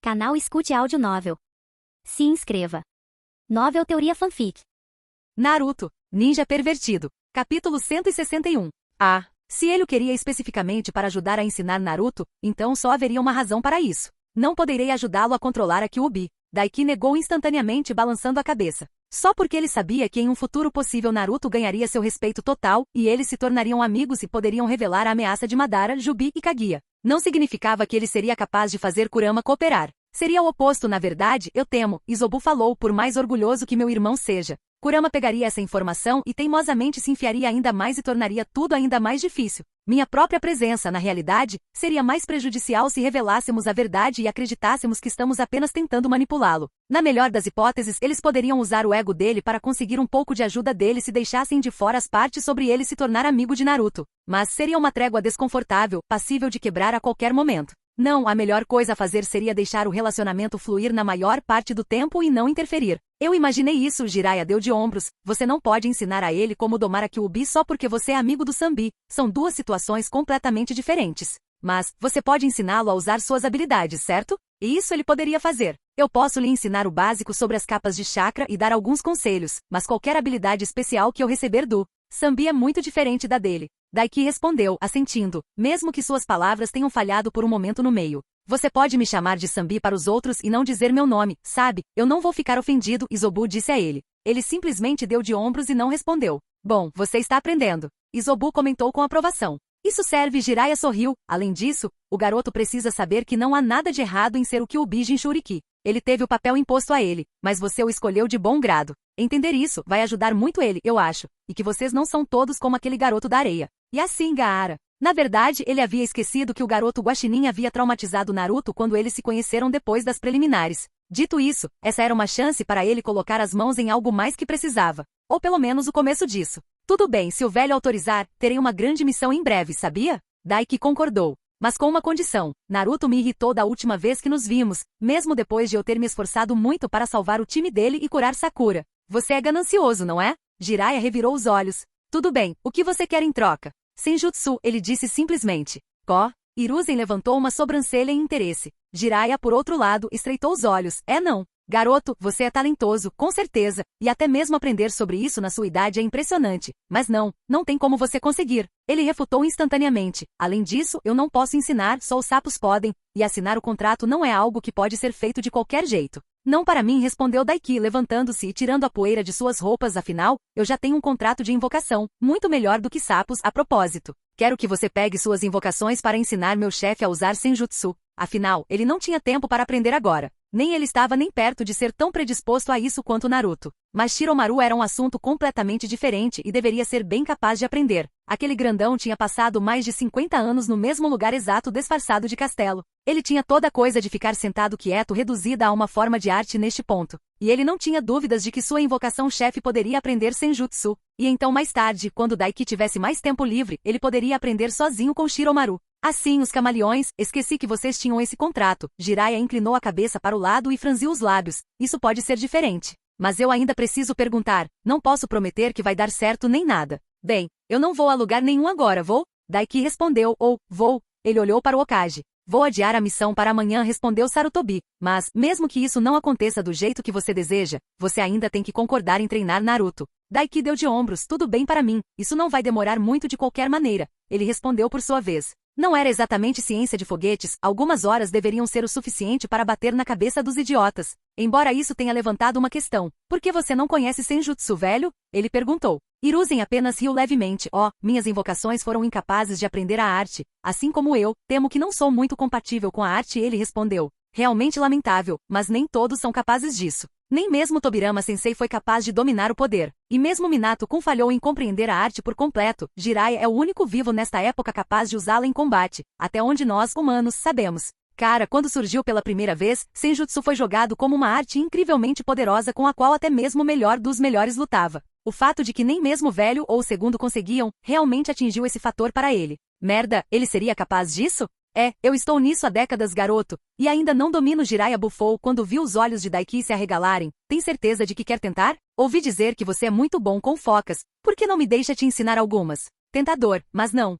Canal Escute Áudio Novel. Se inscreva. Novel Teoria Fanfic. Naruto, Ninja Pervertido. Capítulo 161. Se ele o queria especificamente para ajudar a ensinar Naruto, então só haveria uma razão para isso. Não poderei ajudá-lo a controlar a Kyuubi. Daiki negou instantaneamente, balançando a cabeça. Só porque ele sabia que em um futuro possível Naruto ganharia seu respeito total, e eles se tornariam amigos e poderiam revelar a ameaça de Madara, Jubi e Kaguya. Não significava que ele seria capaz de fazer Kurama cooperar. Seria o oposto, na verdade, eu temo, Isobu falou, por mais orgulhoso que meu irmão seja. Kurama pegaria essa informação e teimosamente se enfiaria ainda mais e tornaria tudo ainda mais difícil. Minha própria presença, na realidade, seria mais prejudicial se revelássemos a verdade e acreditássemos que estamos apenas tentando manipulá-lo. Na melhor das hipóteses, eles poderiam usar o ego dele para conseguir um pouco de ajuda dele se deixassem de fora as partes sobre ele se tornar amigo de Naruto. Mas seria uma trégua desconfortável, passível de quebrar a qualquer momento. Não, a melhor coisa a fazer seria deixar o relacionamento fluir na maior parte do tempo e não interferir. Eu imaginei isso, Jiraiya deu de ombros. Você não pode ensinar a ele como domar a Kyuubi só porque você é amigo do Sanbi. São duas situações completamente diferentes. Mas, você pode ensiná-lo a usar suas habilidades, certo? E isso ele poderia fazer. Eu posso lhe ensinar o básico sobre as capas de chakra e dar alguns conselhos, mas qualquer habilidade especial que eu receber do Sanbi é muito diferente da dele. Daiki respondeu, assentindo, mesmo que suas palavras tenham falhado por um momento no meio. Você pode me chamar de Sanbi para os outros e não dizer meu nome, sabe? Eu não vou ficar ofendido, Isobu disse a ele. Ele simplesmente deu de ombros e não respondeu. Bom, você está aprendendo. Isobu comentou com aprovação. Isso serve, Jiraiya sorriu. Além disso, o garoto precisa saber que não há nada de errado em ser o Kyuubi Jinchuriki. Ele teve o papel imposto a ele, mas você o escolheu de bom grado. Entender isso vai ajudar muito ele, eu acho, e que vocês não são todos como aquele garoto da areia. E assim, Gaara. Na verdade, ele havia esquecido que o garoto Guaxinim havia traumatizado Naruto quando eles se conheceram depois das preliminares. Dito isso, essa era uma chance para ele colocar as mãos em algo mais que precisava. Ou pelo menos o começo disso. Tudo bem, se o velho autorizar, terei uma grande missão em breve, sabia? Daiki concordou. Mas com uma condição. Naruto me irritou da última vez que nos vimos, mesmo depois de eu ter me esforçado muito para salvar o time dele e curar Sakura. Você é ganancioso, não é? Jiraiya revirou os olhos. Tudo bem, o que você quer em troca? Senjutsu, ele disse simplesmente. Hiruzen levantou uma sobrancelha em interesse. Jiraiya, por outro lado, estreitou os olhos. Não. Garoto, você é talentoso, com certeza, e até mesmo aprender sobre isso na sua idade é impressionante. Mas não tem como você conseguir. Ele refutou instantaneamente. Além disso, eu não posso ensinar, só os sapos podem, e assinar o contrato não é algo que pode ser feito de qualquer jeito. Não para mim, respondeu Daiki, levantando-se e tirando a poeira de suas roupas, afinal, eu já tenho um contrato de invocação, muito melhor do que sapos, a propósito. Quero que você pegue suas invocações para ensinar meu chefe a usar Senjutsu. Afinal, ele não tinha tempo para aprender agora. Nem ele estava nem perto de ser tão predisposto a isso quanto Naruto. Mas Shiromaru era um assunto completamente diferente e deveria ser bem capaz de aprender. Aquele grandão tinha passado mais de 50 anos no mesmo lugar exato disfarçado de castelo. Ele tinha toda a coisa de ficar sentado quieto reduzida a uma forma de arte neste ponto. E ele não tinha dúvidas de que sua invocação-chefe poderia aprender Senjutsu. E então mais tarde, quando Daiki tivesse mais tempo livre, ele poderia aprender sozinho com Shiromaru. Assim, os camaleões, esqueci que vocês tinham esse contrato. Jiraiya inclinou a cabeça para o lado e franziu os lábios. Isso pode ser diferente. Mas eu ainda preciso perguntar. Não posso prometer que vai dar certo nem nada. Bem, eu não vou a lugar nenhum agora, vou? Daiki respondeu, vou. Ele olhou para o Hokage. Vou adiar a missão para amanhã, respondeu Sarutobi. Mas, mesmo que isso não aconteça do jeito que você deseja, você ainda tem que concordar em treinar Naruto. Daiki deu de ombros, tudo bem para mim, isso não vai demorar muito de qualquer maneira. Ele respondeu por sua vez. Não era exatamente ciência de foguetes, algumas horas deveriam ser o suficiente para bater na cabeça dos idiotas. Embora isso tenha levantado uma questão. Por que você não conhece Senjutsu, velho? Ele perguntou. Hiruzen apenas riu levemente. Minhas invocações foram incapazes de aprender a arte. Assim como eu, temo que não sou muito compatível com a arte, ele respondeu. Realmente lamentável, mas nem todos são capazes disso. Nem mesmo Tobirama Sensei foi capaz de dominar o poder. E mesmo Minato-kun falhou em compreender a arte por completo. Jiraiya é o único vivo nesta época capaz de usá-la em combate, até onde nós, humanos, sabemos. Cara, quando surgiu pela primeira vez, Senjutsu foi jogado como uma arte incrivelmente poderosa com a qual até mesmo o melhor dos melhores lutava. O fato de que nem mesmo o velho ou o segundo conseguiam, realmente atingiu esse fator para ele. Merda, ele seria capaz disso? Eu estou nisso há décadas, garoto, e ainda não domino. Jiraiya bufou quando viu os olhos de Daiki se arregalarem. Tem certeza de que quer tentar? Ouvi dizer que você é muito bom com focas. Por que não me deixa te ensinar algumas? Tentador, mas não.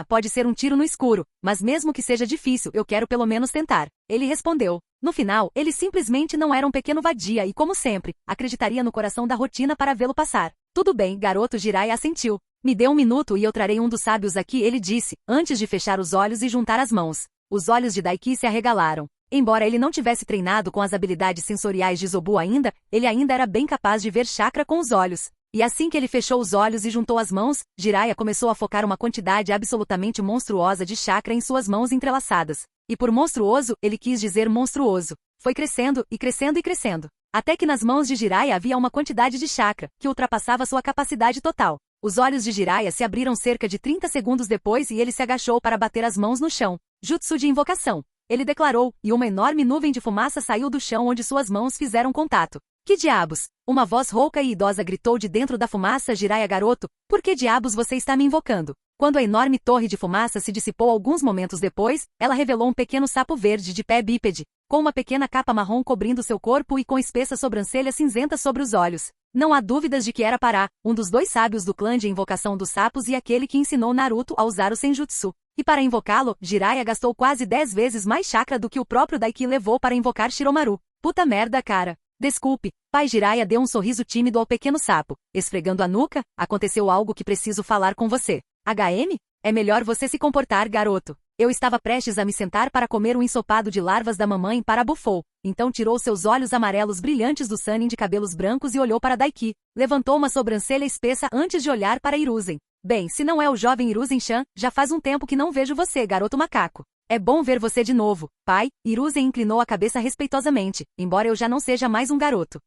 Pode ser um tiro no escuro, mas mesmo que seja difícil, eu quero pelo menos tentar. Ele respondeu. No final, ele simplesmente não era um pequeno vadia e, como sempre, acreditaria no coração da rotina para vê-lo passar. Tudo bem, garoto, Jiraiya assentiu. Me dê um minuto e eu trarei um dos sábios aqui, ele disse, antes de fechar os olhos e juntar as mãos. Os olhos de Daiki se arregalaram. Embora ele não tivesse treinado com as habilidades sensoriais de Zobu ainda, ele ainda era bem capaz de ver chakra com os olhos. E assim que ele fechou os olhos e juntou as mãos, Jiraiya começou a focar uma quantidade absolutamente monstruosa de chakra em suas mãos entrelaçadas. E por monstruoso, ele quis dizer monstruoso. Foi crescendo e crescendo e crescendo. Até que nas mãos de Jiraiya havia uma quantidade de chakra, que ultrapassava sua capacidade total. Os olhos de Jiraiya se abriram cerca de 30 segundos depois e ele se agachou para bater as mãos no chão. Jutsu de invocação. Ele declarou, e uma enorme nuvem de fumaça saiu do chão onde suas mãos fizeram contato. Que diabos? Uma voz rouca e idosa gritou de dentro da fumaça, Jiraiya garoto, por que diabos você está me invocando? Quando a enorme torre de fumaça se dissipou alguns momentos depois, ela revelou um pequeno sapo verde de pé bípede, com uma pequena capa marrom cobrindo seu corpo e com espessa sobrancelha cinzenta sobre os olhos. Não há dúvidas de que era Pará, um dos dois sábios do clã de invocação dos sapos e aquele que ensinou Naruto a usar o Senjutsu. E para invocá-lo, Jiraiya gastou quase 10 vezes mais chakra do que o próprio Daiki levou para invocar Shiromaru. Puta merda, cara. Desculpe. Pai Jiraiya deu um sorriso tímido ao pequeno sapo, esfregando a nuca. Aconteceu algo que preciso falar com você. HM? É melhor você se comportar, garoto. Eu estava prestes a me sentar para comer um ensopado de larvas da mamãe para bufou. Então tirou seus olhos amarelos brilhantes do Sannin de cabelos brancos e olhou para Daiki. Levantou uma sobrancelha espessa antes de olhar para Hiruzen. Bem, se não é o jovem Hiruzen-chan, já faz um tempo que não vejo você, garoto macaco. É bom ver você de novo, pai. Hiruzen inclinou a cabeça respeitosamente, embora eu já não seja mais um garoto.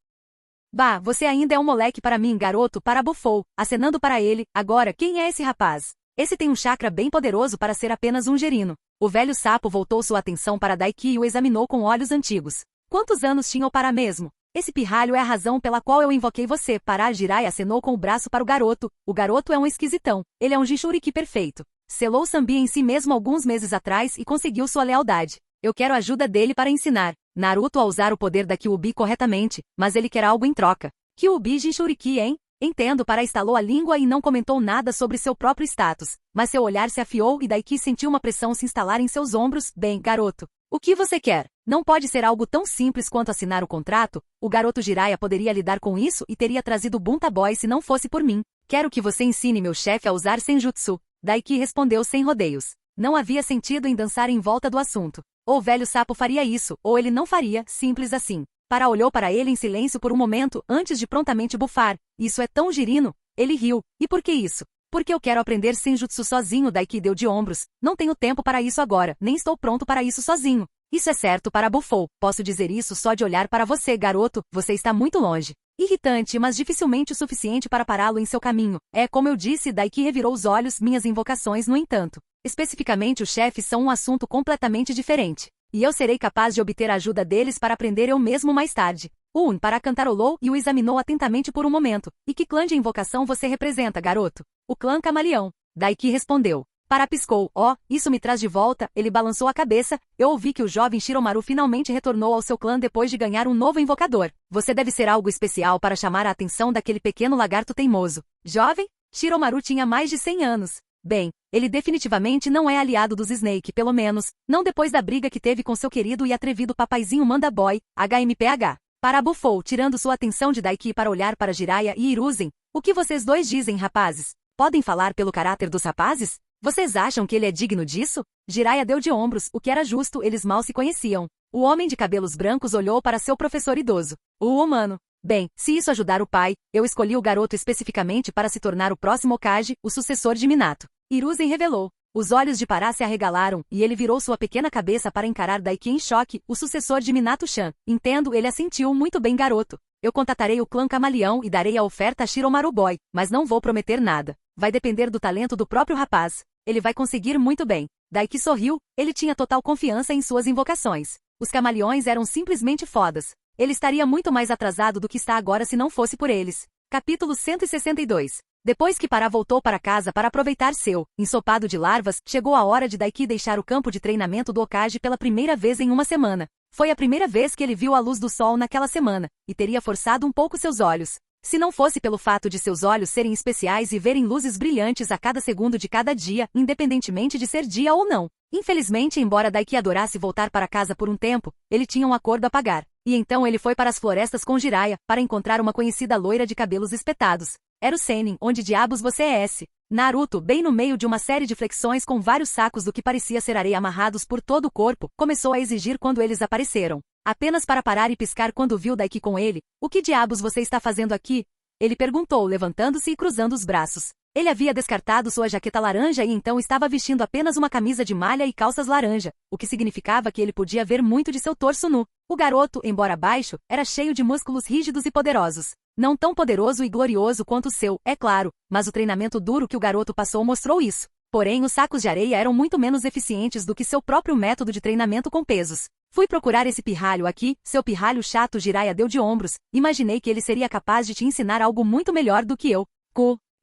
Bah, você ainda é um moleque para mim, garoto, para bufou, acenando para ele. Agora, quem é esse rapaz? Esse tem um chakra bem poderoso para ser apenas um gerino. O velho sapo voltou sua atenção para Daiki e o examinou com olhos antigos. Quantos anos tinha o Pará mesmo? Esse pirralho é a razão pela qual eu invoquei você. Pará. Jiraiya acenou com o braço para o garoto. O garoto é um esquisitão. Ele é um Jinchuriki perfeito. Selou Sanbi em si mesmo alguns meses atrás e conseguiu sua lealdade. Eu quero a ajuda dele para ensinar Naruto a usar o poder da Kyuubi corretamente, mas ele quer algo em troca. Kyuubi Jinchuriki, hein? Entendo. Pará estalou a língua e não comentou nada sobre seu próprio status, mas seu olhar se afiou e Daiki sentiu uma pressão se instalar em seus ombros. Bem, garoto, o que você quer? Não pode ser algo tão simples quanto assinar o contrato? O garoto Jiraiya poderia lidar com isso e teria trazido Bunta Boy se não fosse por mim. Quero que você ensine meu chefe a usar Senjutsu. Daiki respondeu sem rodeios. Não havia sentido em dançar em volta do assunto. Ou o velho sapo faria isso, ou ele não faria, simples assim. Pará olhou para ele em silêncio por um momento, antes de prontamente bufar. Isso é tão girino. Ele riu. E por que isso? Porque eu quero aprender Senjutsu sozinho. Daiki deu de ombros. Não tenho tempo para isso agora, nem estou pronto para isso sozinho. Isso é certo. Pará bufou. Posso dizer isso só de olhar para você, garoto. Você está muito longe. Irritante, mas dificilmente o suficiente para pará-lo em seu caminho. É como eu disse. Daiki revirou os olhos. Minhas invocações, no entanto, especificamente os chefes, são um assunto completamente diferente. E eu serei capaz de obter a ajuda deles para aprender eu mesmo mais tarde. Pará cantarolou e o examinou atentamente por um momento. E que clã de invocação você representa, garoto? O clã Camaleão. Daiki respondeu. Pará piscou. Isso me traz de volta. Ele balançou a cabeça. Eu ouvi que o jovem Shiromaru finalmente retornou ao seu clã depois de ganhar um novo invocador. Você deve ser algo especial para chamar a atenção daquele pequeno lagarto teimoso. Jovem? Shiromaru tinha mais de 100 anos. Bem, ele definitivamente não é aliado dos Snake, pelo menos, não depois da briga que teve com seu querido e atrevido papaizinho Manda Boy, HMPH. Pará bufou, tirando sua atenção de Daiki para olhar para Jiraiya e Hiruzen. O que vocês dois dizem, rapazes? Podem falar pelo caráter dos rapazes? Vocês acham que ele é digno disso? Jiraiya deu de ombros, o que era justo, eles mal se conheciam. O homem de cabelos brancos olhou para seu professor idoso. O humano. Bem, se isso ajudar o pai, eu escolhi o garoto especificamente para se tornar o próximo Hokage, o sucessor de Minato. Hiruzen revelou. Os olhos de Pará se arregalaram, e ele virou sua pequena cabeça para encarar Daiki em choque, o sucessor de Minato-chan. Entendo, ele assentiu. Muito bem, garoto. Eu contatarei o clã Camaleão e darei a oferta a Shiromaru Boy, mas não vou prometer nada. Vai depender do talento do próprio rapaz. Ele vai conseguir muito bem. Daiki sorriu, ele tinha total confiança em suas invocações. Os camaleões eram simplesmente fodas. Ele estaria muito mais atrasado do que está agora se não fosse por eles. Capítulo 162. Depois que Pará voltou para casa para aproveitar seu ensopado de larvas, chegou a hora de Daiki deixar o campo de treinamento do Hokage pela primeira vez em uma semana. Foi a primeira vez que ele viu a luz do sol naquela semana, e teria forçado um pouco seus olhos. Se não fosse pelo fato de seus olhos serem especiais e verem luzes brilhantes a cada segundo de cada dia, independentemente de ser dia ou não. Infelizmente, embora Daiki adorasse voltar para casa por um tempo, ele tinha um acordo a pagar. E então ele foi para as florestas com Jiraiya, para encontrar uma conhecida loira de cabelos espetados. Era o Sennin, onde diabos você é esse? Naruto, bem no meio de uma série de flexões com vários sacos do que parecia ser areia amarrados por todo o corpo, começou a exigir quando eles apareceram. Apenas para parar e piscar quando viu Daiki com ele. O que diabos você está fazendo aqui? Ele perguntou, levantando-se e cruzando os braços. Ele havia descartado sua jaqueta laranja e então estava vestindo apenas uma camisa de malha e calças laranja, o que significava que ele podia ver muito de seu torso nu. O garoto, embora baixo, era cheio de músculos rígidos e poderosos. Não tão poderoso e glorioso quanto o seu, é claro, mas o treinamento duro que o garoto passou mostrou isso. Porém, os sacos de areia eram muito menos eficientes do que seu próprio método de treinamento com pesos. Fui procurar esse pirralho aqui, seu pirralho chato. Jiraiya deu de ombros. Imaginei que ele seria capaz de te ensinar algo muito melhor do que eu.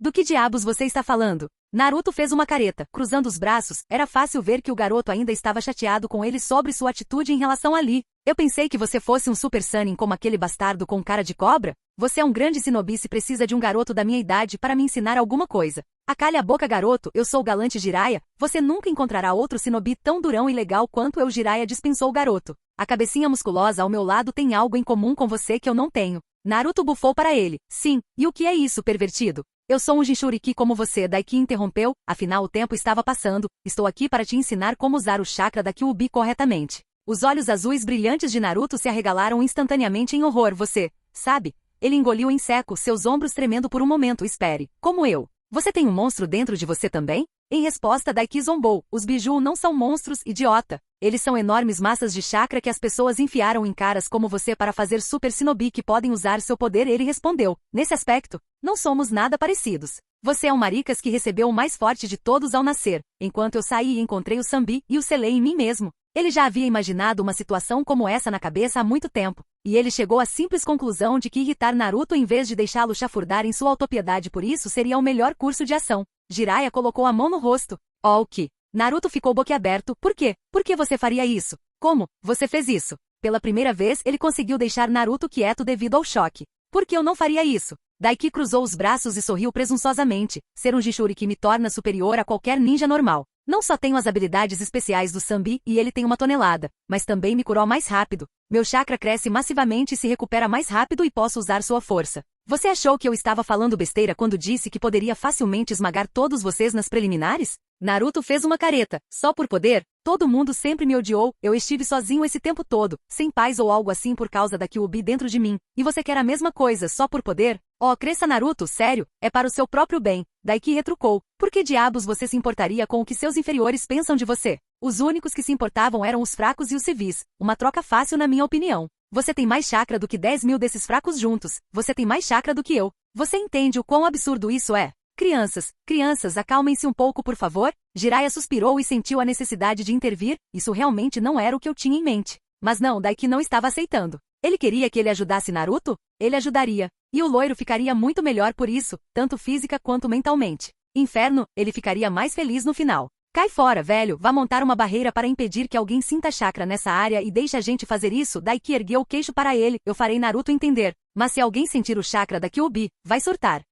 Do que diabos você está falando? Naruto fez uma careta, cruzando os braços. Era fácil ver que o garoto ainda estava chateado com ele sobre sua atitude em relação a Lee. Eu pensei que você fosse um Super Saiyan como aquele bastardo com cara de cobra. Você é um grande shinobi e precisa de um garoto da minha idade para me ensinar alguma coisa. Acalhe a boca, garoto, eu sou o galante Jiraiya. Você nunca encontrará outro shinobi tão durão e legal quanto eu. Jiraiya dispensou o garoto. A cabecinha musculosa ao meu lado tem algo em comum com você que eu não tenho. Naruto bufou para ele. Sim, e o que é isso, pervertido? Eu sou um Jinchuriki como você. Daiki interrompeu, afinal o tempo estava passando. Estou aqui para te ensinar como usar o chakra da Kyuubi corretamente. Os olhos azuis brilhantes de Naruto se arregalaram instantaneamente em horror. Você, sabe? Ele engoliu em seco, seus ombros tremendo por um momento. Espere, como eu? Você tem um monstro dentro de você também? Em resposta, Daiki zombou. Os biju não são monstros, idiota. Eles são enormes massas de chakra que as pessoas enfiaram em caras como você para fazer super shinobi que podem usar seu poder. Ele respondeu. Nesse aspecto, não somos nada parecidos. Você é um maricas que recebeu o mais forte de todos ao nascer. Enquanto eu saí e encontrei o Sambi e o selei em mim mesmo. Ele já havia imaginado uma situação como essa na cabeça há muito tempo. E ele chegou à simples conclusão de que irritar Naruto em vez de deixá-lo chafurdar em sua autopiedade por isso seria o melhor curso de ação. Jiraiya colocou a mão no rosto. Oh, o que? Naruto ficou boquiaberto. Por quê? Por que você faria isso? Como? Você fez isso? Pela primeira vez, ele conseguiu deixar Naruto quieto devido ao choque. Por que eu não faria isso? Daiki cruzou os braços e sorriu presunçosamente. Ser um Jinchuriki me torna superior a qualquer ninja normal. Não só tenho as habilidades especiais do Sambi e ele tem 1 tonelada, mas também me curou mais rápido. Meu chakra cresce massivamente e se recupera mais rápido e posso usar sua força. Você achou que eu estava falando besteira quando disse que poderia facilmente esmagar todos vocês nas preliminares? Naruto fez uma careta. Só por poder? Todo mundo sempre me odiou, eu estive sozinho esse tempo todo, sem paz ou algo assim por causa da Kyuubi dentro de mim. E você quer a mesma coisa só por poder? Oh, cresça Naruto, sério, é para o seu próprio bem. Daiki retrucou. Por que diabos você se importaria com o que seus inferiores pensam de você? Os únicos que se importavam eram os fracos e os civis. Uma troca fácil na minha opinião. Você tem mais chakra do que 10.000 desses fracos juntos. Você tem mais chakra do que eu. Você entende o quão absurdo isso é? Crianças, acalmem-se um pouco por favor. Jiraiya suspirou e sentiu a necessidade de intervir. Isso realmente não era o que eu tinha em mente. Mas não, Daiki não estava aceitando. Ele queria que ele ajudasse Naruto? Ele ajudaria. E o loiro ficaria muito melhor por isso, tanto física quanto mentalmente. Inferno, ele ficaria mais feliz no final. Cai fora, velho, vá montar uma barreira para impedir que alguém sinta chakra nessa área e deixe a gente fazer isso. Daiki ergueu o queixo para ele. Eu farei Naruto entender. Mas se alguém sentir o chakra da Kyuubi, vai surtar.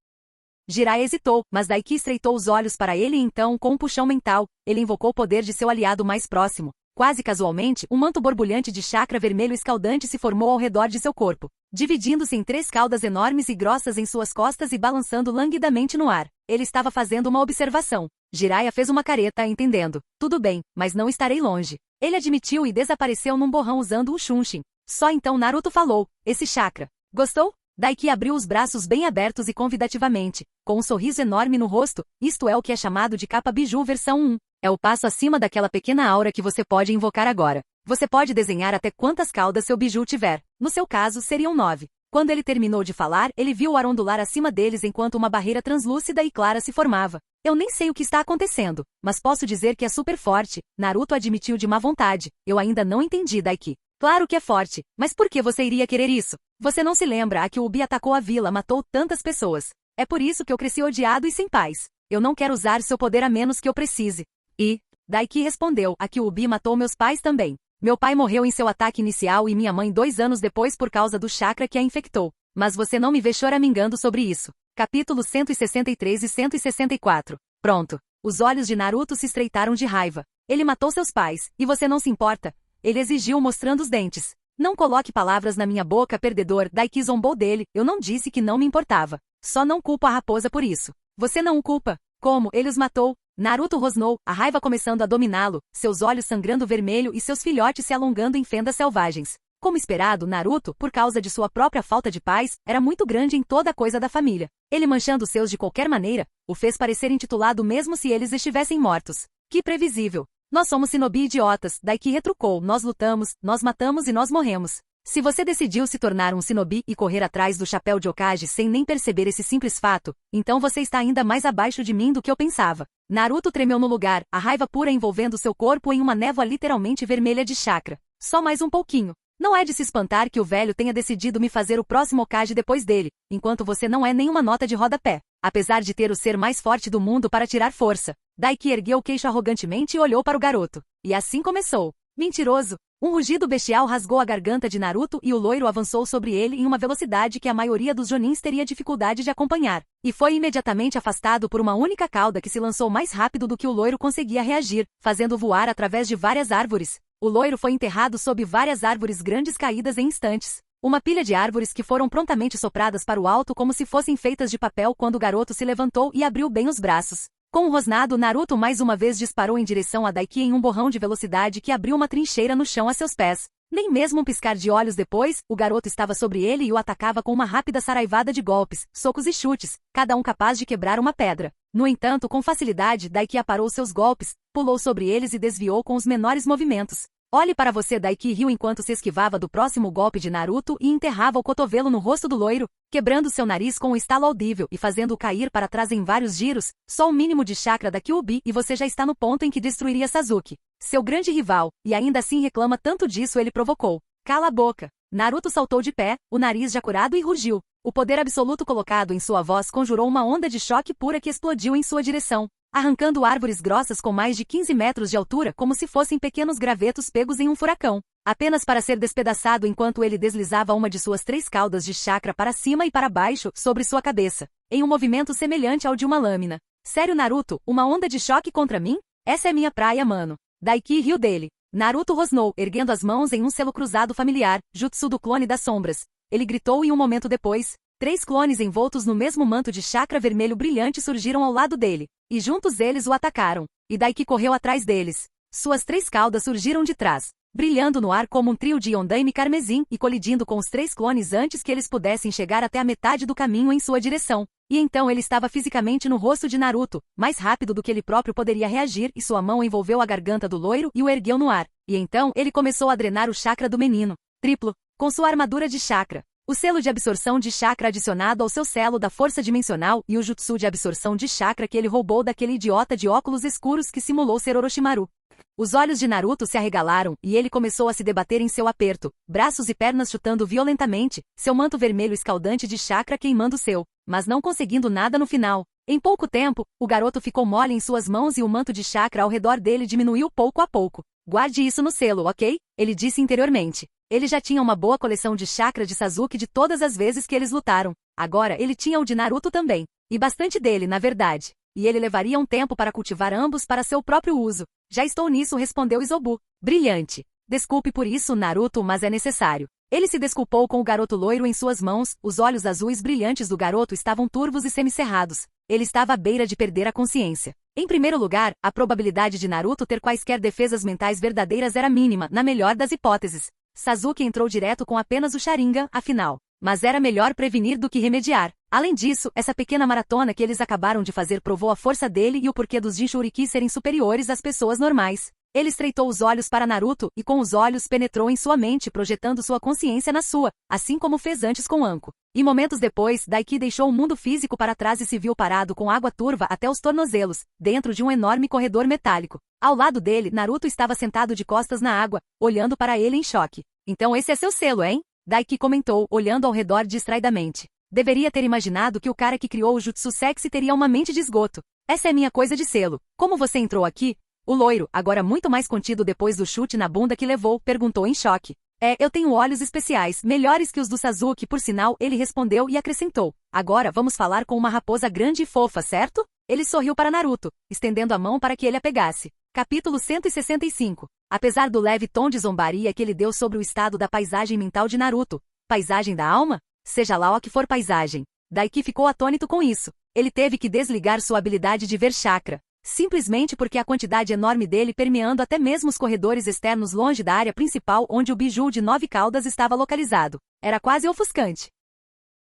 Jiraiya hesitou, mas Daiki estreitou os olhos para ele e então, com um puxão mental, ele invocou o poder de seu aliado mais próximo. Quase casualmente, um manto borbulhante de chakra vermelho escaldante se formou ao redor de seu corpo, dividindo-se em 3 caudas enormes e grossas em suas costas e balançando languidamente no ar. Ele estava fazendo uma observação. Jiraiya fez uma careta, entendendo. Tudo bem, mas não estarei longe. Ele admitiu e desapareceu num borrão usando o Shunshin. Só então Naruto falou. Esse chakra. Gostou? Daiki abriu os braços bem abertos e convidativamente, com um sorriso enorme no rosto. Isto é o que é chamado de capa biju versão 1. É o passo acima daquela pequena aura que você pode invocar agora. Você pode desenhar até quantas caudas seu biju tiver. No seu caso, seriam 9. Quando ele terminou de falar, ele viu o ar ondular acima deles enquanto uma barreira translúcida e clara se formava. Eu nem sei o que está acontecendo, mas posso dizer que é super forte. Naruto admitiu de má vontade. Eu ainda não entendi, Daiki. Claro que é forte, mas por que você iria querer isso? Você não se lembra a que o Ubi atacou a vila, matou tantas pessoas. É por isso que eu cresci odiado e sem paz. Eu não quero usar seu poder a menos que eu precise. E Daiki respondeu, a que o Ubi matou meus pais também. Meu pai morreu em seu ataque inicial e minha mãe 2 anos depois por causa do chakra que a infectou. Mas você não me vê choramingando sobre isso. Capítulo 163 e 164. Pronto. Os olhos de Naruto se estreitaram de raiva. Ele matou seus pais, e você não se importa? Ele exigiu mostrando os dentes. Não coloque palavras na minha boca, perdedor. Daiki zombou dele. Eu não disse que não me importava. Só não culpo a raposa por isso. Você não o culpa. Como? Ele os matou. Naruto rosnou, a raiva começando a dominá-lo, seus olhos sangrando vermelho e seus filhotes se alongando em fendas selvagens. Como esperado, Naruto, por causa de sua própria falta de paz, era muito grande em toda a coisa da família. Ele manchando os seus de qualquer maneira, o fez parecer intitulado mesmo se eles estivessem mortos. Que previsível. Nós somos shinobi idiotas, Daiki retrucou, nós lutamos, nós matamos e nós morremos. Se você decidiu se tornar um shinobi e correr atrás do chapéu de Hokage sem nem perceber esse simples fato, então você está ainda mais abaixo de mim do que eu pensava. Naruto tremeu no lugar, a raiva pura envolvendo seu corpo em uma névoa literalmente vermelha de chakra. Só mais um pouquinho. Não é de se espantar que o velho tenha decidido me fazer o próximo Hokage depois dele, enquanto você não é nenhuma nota de rodapé. Apesar de ter o ser mais forte do mundo para tirar força. Daiki ergueu o queixo arrogantemente e olhou para o garoto. E assim começou. Mentiroso. Um rugido bestial rasgou a garganta de Naruto e o loiro avançou sobre ele em uma velocidade que a maioria dos Jonins teria dificuldade de acompanhar. E foi imediatamente afastado por uma única cauda que se lançou mais rápido do que o loiro conseguia reagir, fazendo voar através de várias árvores. O loiro foi enterrado sob várias árvores grandes caídas em instantes. Uma pilha de árvores que foram prontamente sopradas para o alto como se fossem feitas de papel quando o garoto se levantou e abriu bem os braços. Com um rosnado, Naruto mais uma vez disparou em direção a Daiki em um borrão de velocidade que abriu uma trincheira no chão a seus pés. Nem mesmo um piscar de olhos depois, o garoto estava sobre ele e o atacava com uma rápida saraivada de golpes, socos e chutes, cada um capaz de quebrar uma pedra. No entanto, com facilidade, Daiki aparou seus golpes, pulou sobre eles e desviou com os menores movimentos. Olhe para você, Daiki riu enquanto se esquivava do próximo golpe de Naruto e enterrava o cotovelo no rosto do loiro, quebrando seu nariz com um estalo audível e fazendo-o cair para trás em vários giros. Só o mínimo de chakra da Kyuubi e você já está no ponto em que destruiria Sasuke, seu grande rival, e ainda assim reclama tanto disso, ele provocou. Cala a boca. Naruto saltou de pé, o nariz já curado e rugiu. O poder absoluto colocado em sua voz conjurou uma onda de choque pura que explodiu em sua direção, arrancando árvores grossas com mais de 15 metros de altura como se fossem pequenos gravetos pegos em um furacão, apenas para ser despedaçado enquanto ele deslizava uma de suas 3 caudas de chakra para cima e para baixo, sobre sua cabeça, em um movimento semelhante ao de uma lâmina. Sério, Naruto, uma onda de choque contra mim? Essa é minha praia, mano. Daiki riu dele. Naruto rosnou, erguendo as mãos em um selo cruzado familiar, jutsu do clone das sombras. Ele gritou e um momento depois, 3 clones envoltos no mesmo manto de chakra vermelho brilhante surgiram ao lado dele, e juntos eles o atacaram. E Daiki correu atrás deles. Suas 3 caudas surgiram de trás, brilhando no ar como um trio de Yondaime carmesim e colidindo com os 3 clones antes que eles pudessem chegar até a metade do caminho em sua direção. E então ele estava fisicamente no rosto de Naruto, mais rápido do que ele próprio poderia reagir, e sua mão envolveu a garganta do loiro e o ergueu no ar. E então ele começou a drenar o chakra do menino. Triplo, com sua armadura de chakra, o selo de absorção de chakra adicionado ao seu selo da força dimensional e o jutsu de absorção de chakra que ele roubou daquele idiota de óculos escuros que simulou ser Orochimaru. Os olhos de Naruto se arregalaram e ele começou a se debater em seu aperto, braços e pernas chutando violentamente, seu manto vermelho escaldante de chakra queimando seu, mas não conseguindo nada no final. Em pouco tempo, o garoto ficou mole em suas mãos e o manto de chakra ao redor dele diminuiu pouco a pouco. Guarde isso no selo, ok? Ele disse interiormente. Ele já tinha uma boa coleção de chakra de Sasuke de todas as vezes que eles lutaram. Agora ele tinha o de Naruto também. E bastante dele, na verdade. E ele levaria um tempo para cultivar ambos para seu próprio uso. Já estou nisso, respondeu Izobu. Brilhante. Desculpe por isso, Naruto, mas é necessário. Ele se desculpou com o garoto loiro em suas mãos, os olhos azuis brilhantes do garoto estavam turvos e semicerrados. Ele estava à beira de perder a consciência. Em primeiro lugar, a probabilidade de Naruto ter quaisquer defesas mentais verdadeiras era mínima, na melhor das hipóteses. Sasuke entrou direto com apenas o Sharingan, afinal. Mas era melhor prevenir do que remediar. Além disso, essa pequena maratona que eles acabaram de fazer provou a força dele e o porquê dos Jinchuriki serem superiores às pessoas normais. Ele estreitou os olhos para Naruto e com os olhos penetrou em sua mente, projetando sua consciência na sua, assim como fez antes com Anko. E momentos depois, Daiki deixou o mundo físico para trás e se viu parado com água turva até os tornozelos, dentro de um enorme corredor metálico. Ao lado dele, Naruto estava sentado de costas na água, olhando para ele em choque. Então esse é seu selo, hein? Daiki comentou, olhando ao redor distraidamente. Deveria ter imaginado que o cara que criou o Jutsu Sexy teria uma mente de esgoto. Essa é minha coisa de selo. Como você entrou aqui? O loiro, agora muito mais contido depois do chute na bunda que levou, perguntou em choque. Eu tenho olhos especiais, melhores que os do Sasuke, por sinal, ele respondeu e acrescentou. Agora vamos falar com uma raposa grande e fofa, certo? Ele sorriu para Naruto, estendendo a mão para que ele a pegasse. Capítulo 165. Apesar do leve tom de zombaria que ele deu sobre o estado da paisagem mental de Naruto. Paisagem da alma? Seja lá o que for paisagem. Daiki ficou atônito com isso. Ele teve que desligar sua habilidade de ver chakra. Simplesmente porque a quantidade enorme dele permeando até mesmo os corredores externos longe da área principal onde o biju de 9 caudas estava localizado. Era quase ofuscante.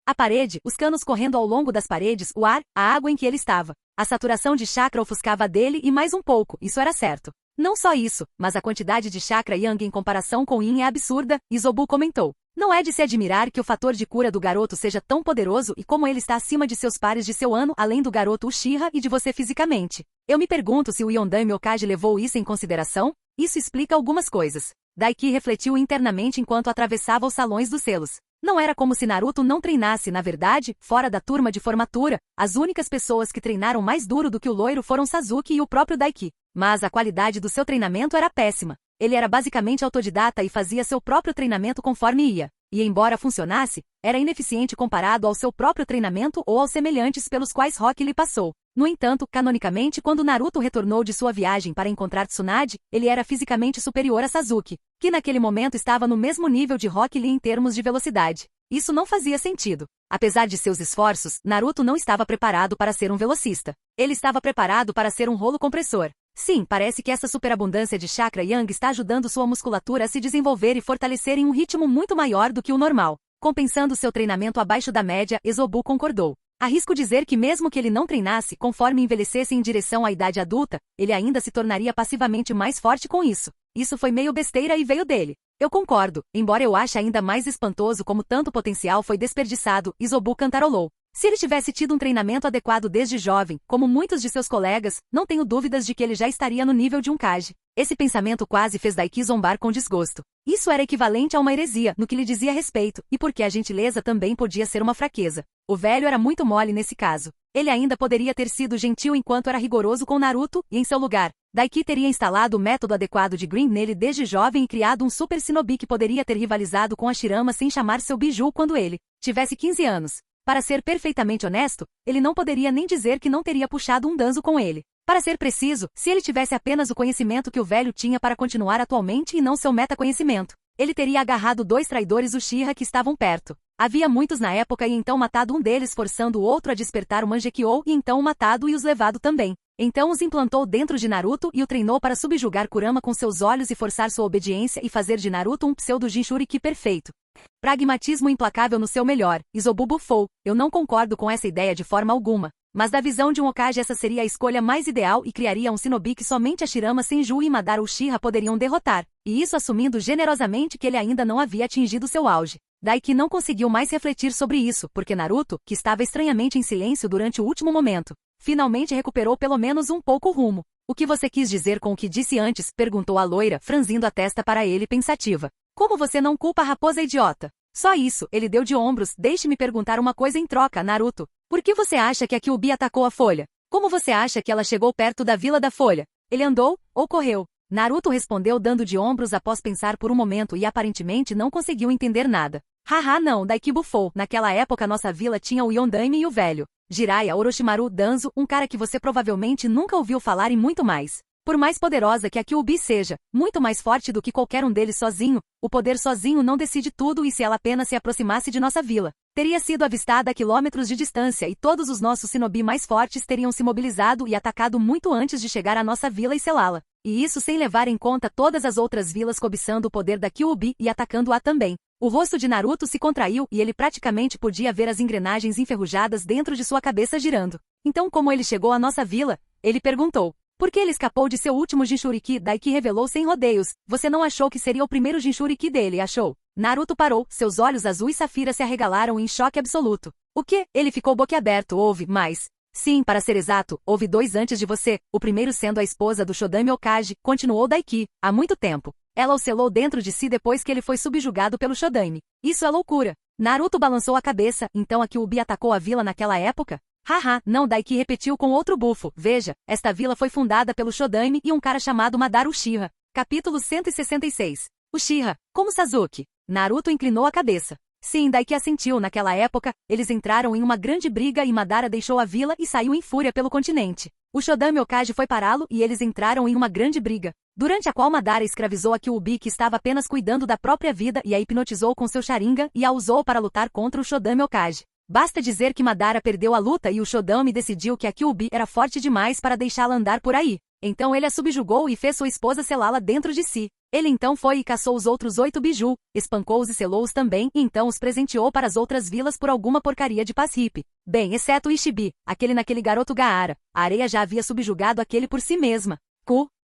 A parede, os canos correndo ao longo das paredes, o ar, a água em que ele estava. A saturação de chakra ofuscava dele e mais um pouco, isso era certo. Não só isso, mas a quantidade de chakra yang em comparação com yin é absurda, Isobu comentou. Não é de se admirar que o fator de cura do garoto seja tão poderoso e como ele está acima de seus pares de seu ano além do garoto Uchiha e de você fisicamente. Eu me pergunto se o Yondaime Okage levou isso em consideração? Isso explica algumas coisas. Daiki refletiu internamente enquanto atravessava os salões dos selos. Não era como se Naruto não treinasse, na verdade, fora da turma de formatura, as únicas pessoas que treinaram mais duro do que o loiro foram Sasuke e o próprio Daiki. Mas a qualidade do seu treinamento era péssima. Ele era basicamente autodidata e fazia seu próprio treinamento conforme ia. E embora funcionasse, era ineficiente comparado ao seu próprio treinamento ou aos semelhantes pelos quais Rock lhe passou. No entanto, canonicamente, quando Naruto retornou de sua viagem para encontrar Tsunade, ele era fisicamente superior a Sasuke, que naquele momento estava no mesmo nível de Rock Lee em termos de velocidade. Isso não fazia sentido. Apesar de seus esforços, Naruto não estava preparado para ser um velocista. Ele estava preparado para ser um rolo compressor. Sim, parece que essa superabundância de chakra yang está ajudando sua musculatura a se desenvolver e fortalecer em um ritmo muito maior do que o normal. Compensando seu treinamento abaixo da média, Isobu concordou. Arrisco dizer que mesmo que ele não treinasse, conforme envelhecesse em direção à idade adulta, ele ainda se tornaria passivamente mais forte com isso. Isso foi meio besteira e veio dele. Eu concordo, embora eu ache ainda mais espantoso como tanto potencial foi desperdiçado, Isobu cantarolou. Se ele tivesse tido um treinamento adequado desde jovem, como muitos de seus colegas, não tenho dúvidas de que ele já estaria no nível de um Kage. Esse pensamento quase fez Daiki zombar com desgosto. Isso era equivalente a uma heresia, no que lhe dizia respeito, e porque a gentileza também podia ser uma fraqueza. O velho era muito mole nesse caso. Ele ainda poderia ter sido gentil enquanto era rigoroso com Naruto, e em seu lugar, Daiki teria instalado o método adequado de Green nele desde jovem e criado um super shinobi que poderia ter rivalizado com Hashirama sem chamar seu biju quando ele tivesse 15 anos. Para ser perfeitamente honesto, ele não poderia nem dizer que não teria puxado um danzo com ele. Para ser preciso, se ele tivesse apenas o conhecimento que o velho tinha para continuar atualmente e não seu metaconhecimento, ele teria agarrado 2 traidores Uchiha que estavam perto. Havia muitos na época e então matado um deles forçando o outro a despertar o Mangekyou e então o matado e os levado também. Então os implantou dentro de Naruto e o treinou para subjugar Kurama com seus olhos e forçar sua obediência e fazer de Naruto um pseudo-Jinchuriki perfeito. Pragmatismo implacável no seu melhor, Isobu bufou. Eu não concordo com essa ideia de forma alguma. Mas da visão de um Hokage essa seria a escolha mais ideal e criaria um shinobi que somente Hashirama Senju e Madara Uchiha poderiam derrotar. E isso assumindo generosamente que ele ainda não havia atingido seu auge. Daiki não conseguiu mais refletir sobre isso, porque Naruto, que estava estranhamente em silêncio durante o último momento, finalmente recuperou pelo menos um pouco o rumo. O que você quis dizer com o que disse antes? Perguntou a loira, franzindo a testa para ele pensativa. Como você não culpa a raposa idiota? Só isso, ele deu de ombros. Deixe-me perguntar uma coisa em troca, Naruto. Por que você acha que a Kyuubi atacou a Folha? Como você acha que ela chegou perto da Vila da Folha? Ele andou, ou correu? Naruto respondeu dando de ombros após pensar por um momento e aparentemente não conseguiu entender nada. Haha não, Daiki bufou. Naquela época nossa vila tinha o Yondaime e o velho Jiraiya Orochimaru Danzo, um cara que você provavelmente nunca ouviu falar e muito mais. Por mais poderosa que a Kyuubi seja, muito mais forte do que qualquer um deles sozinho, o poder sozinho não decide tudo e se ela apenas se aproximasse de nossa vila, teria sido avistada a quilômetros de distância e todos os nossos shinobi mais fortes teriam se mobilizado e atacado muito antes de chegar à nossa vila e selá-la. E isso sem levar em conta todas as outras vilas cobiçando o poder da Kyuubi e atacando-a também. O rosto de Naruto se contraiu e ele praticamente podia ver as engrenagens enferrujadas dentro de sua cabeça girando. Então como ele chegou à nossa vila? Ele perguntou. Por que ele escapou de seu último Jinchuriki? Daiki revelou sem rodeios. Você não achou que seria o primeiro Jinchuriki dele, achou? Naruto parou, seus olhos azuis safira se arregalaram em choque absoluto. O quê? Ele ficou boquiaberto. Houve mais. Sim, para ser exato, houve 2 antes de você, o primeiro sendo a esposa do Shodame Okage, continuou Daiki, há muito tempo. Ela o selou dentro de si depois que ele foi subjugado pelo Shodame. Isso é loucura. Naruto balançou a cabeça, então a Kyuubi atacou a vila naquela época? Haha, não, Daiki repetiu com outro bufo. Veja, esta vila foi fundada pelo Shodame e um cara chamado Madara Uchiha. Capítulo 166. Uchiha, como Sasuke? Naruto inclinou a cabeça. Sim, Daiki assentiu. Naquela época, eles entraram em uma grande briga e Madara deixou a vila e saiu em fúria pelo continente. O Shodame Okage foi pará-lo e eles entraram em uma grande briga, durante a qual Madara escravizou a Kyuubi, que estava apenas cuidando da própria vida, e a hipnotizou com seu Sharingan e a usou para lutar contra o Shodame Okage. Basta dizer que Madara perdeu a luta e o Shodame decidiu que a Kyuubi era forte demais para deixá-la andar por aí. Então ele a subjugou e fez sua esposa selá-la dentro de si. Ele então foi e caçou os outros 8 biju, espancou-os e selou-os também, e então os presenteou para as outras vilas por alguma porcaria de paz hippie. Bem, exceto Ishibi, naquele garoto Gaara. A areia já havia subjugado aquele por si mesma.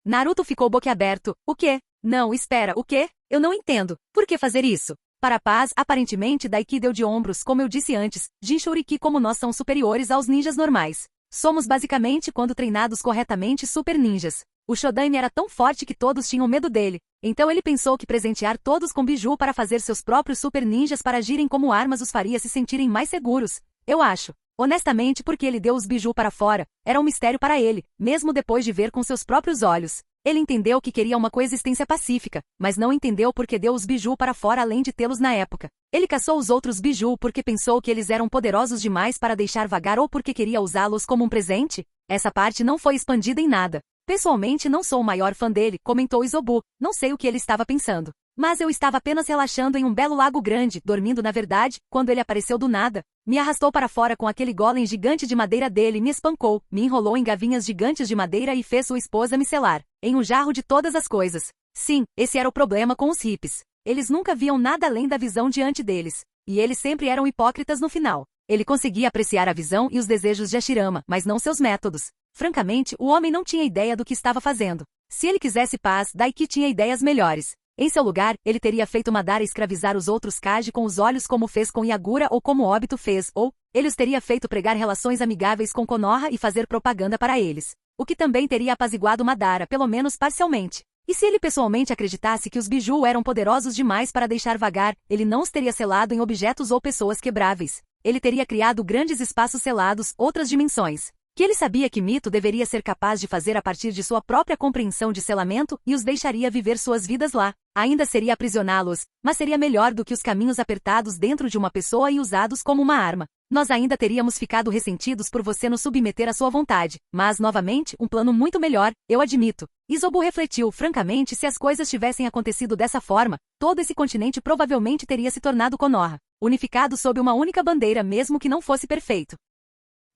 Naruto ficou boquiaberto. O quê? Não, espera, o quê? Eu não entendo. Por que fazer isso? Para a paz, aparentemente Daiki deu de ombros. Como eu disse antes, Jinchuriki, como nós, são superiores aos ninjas normais. Somos basicamente, quando treinados corretamente, super ninjas. O Shodame era tão forte que todos tinham medo dele. Então ele pensou que presentear todos com biju para fazer seus próprios super ninjas para agirem como armas os faria se sentirem mais seguros. Eu acho. Honestamente, porque ele deu os biju para fora, era um mistério para ele, mesmo depois de ver com seus próprios olhos. Ele entendeu que queria uma coexistência pacífica, mas não entendeu por que deu os biju para fora além de tê-los na época. Ele caçou os outros biju porque pensou que eles eram poderosos demais para deixar vagar ou porque queria usá-los como um presente? Essa parte não foi expandida em nada. Pessoalmente não sou o maior fã dele, comentou Izobu. Não sei o que ele estava pensando. Mas eu estava apenas relaxando em um belo lago grande, dormindo na verdade, quando ele apareceu do nada. Me arrastou para fora com aquele golem gigante de madeira dele, me espancou, me enrolou em gavinhas gigantes de madeira e fez sua esposa me selar, em um jarro de todas as coisas. Sim, esse era o problema com os hippies. Eles nunca viam nada além da visão diante deles. E eles sempre eram hipócritas no final. Ele conseguia apreciar a visão e os desejos de Hashirama, mas não seus métodos. Francamente, o homem não tinha ideia do que estava fazendo. Se ele quisesse paz, Daiki tinha ideias melhores. Em seu lugar, ele teria feito Madara escravizar os outros Kage com os olhos como fez com Yagura ou como Obito fez, ou ele os teria feito pregar relações amigáveis com Konoha e fazer propaganda para eles. O que também teria apaziguado Madara, pelo menos parcialmente. E se ele pessoalmente acreditasse que os biju eram poderosos demais para deixar vagar, ele não os teria selado em objetos ou pessoas quebráveis. Ele teria criado grandes espaços selados, outras dimensões, que ele sabia que Mito deveria ser capaz de fazer a partir de sua própria compreensão de selamento e os deixaria viver suas vidas lá. Ainda seria aprisioná-los, mas seria melhor do que os caminhos apertados dentro de uma pessoa e usados como uma arma. Nós ainda teríamos ficado ressentidos por você nos submeter à sua vontade, mas, novamente, um plano muito melhor, eu admito. Izobu refletiu. Francamente, se as coisas tivessem acontecido dessa forma, todo esse continente provavelmente teria se tornado Konoha, unificado sob uma única bandeira, mesmo que não fosse perfeito.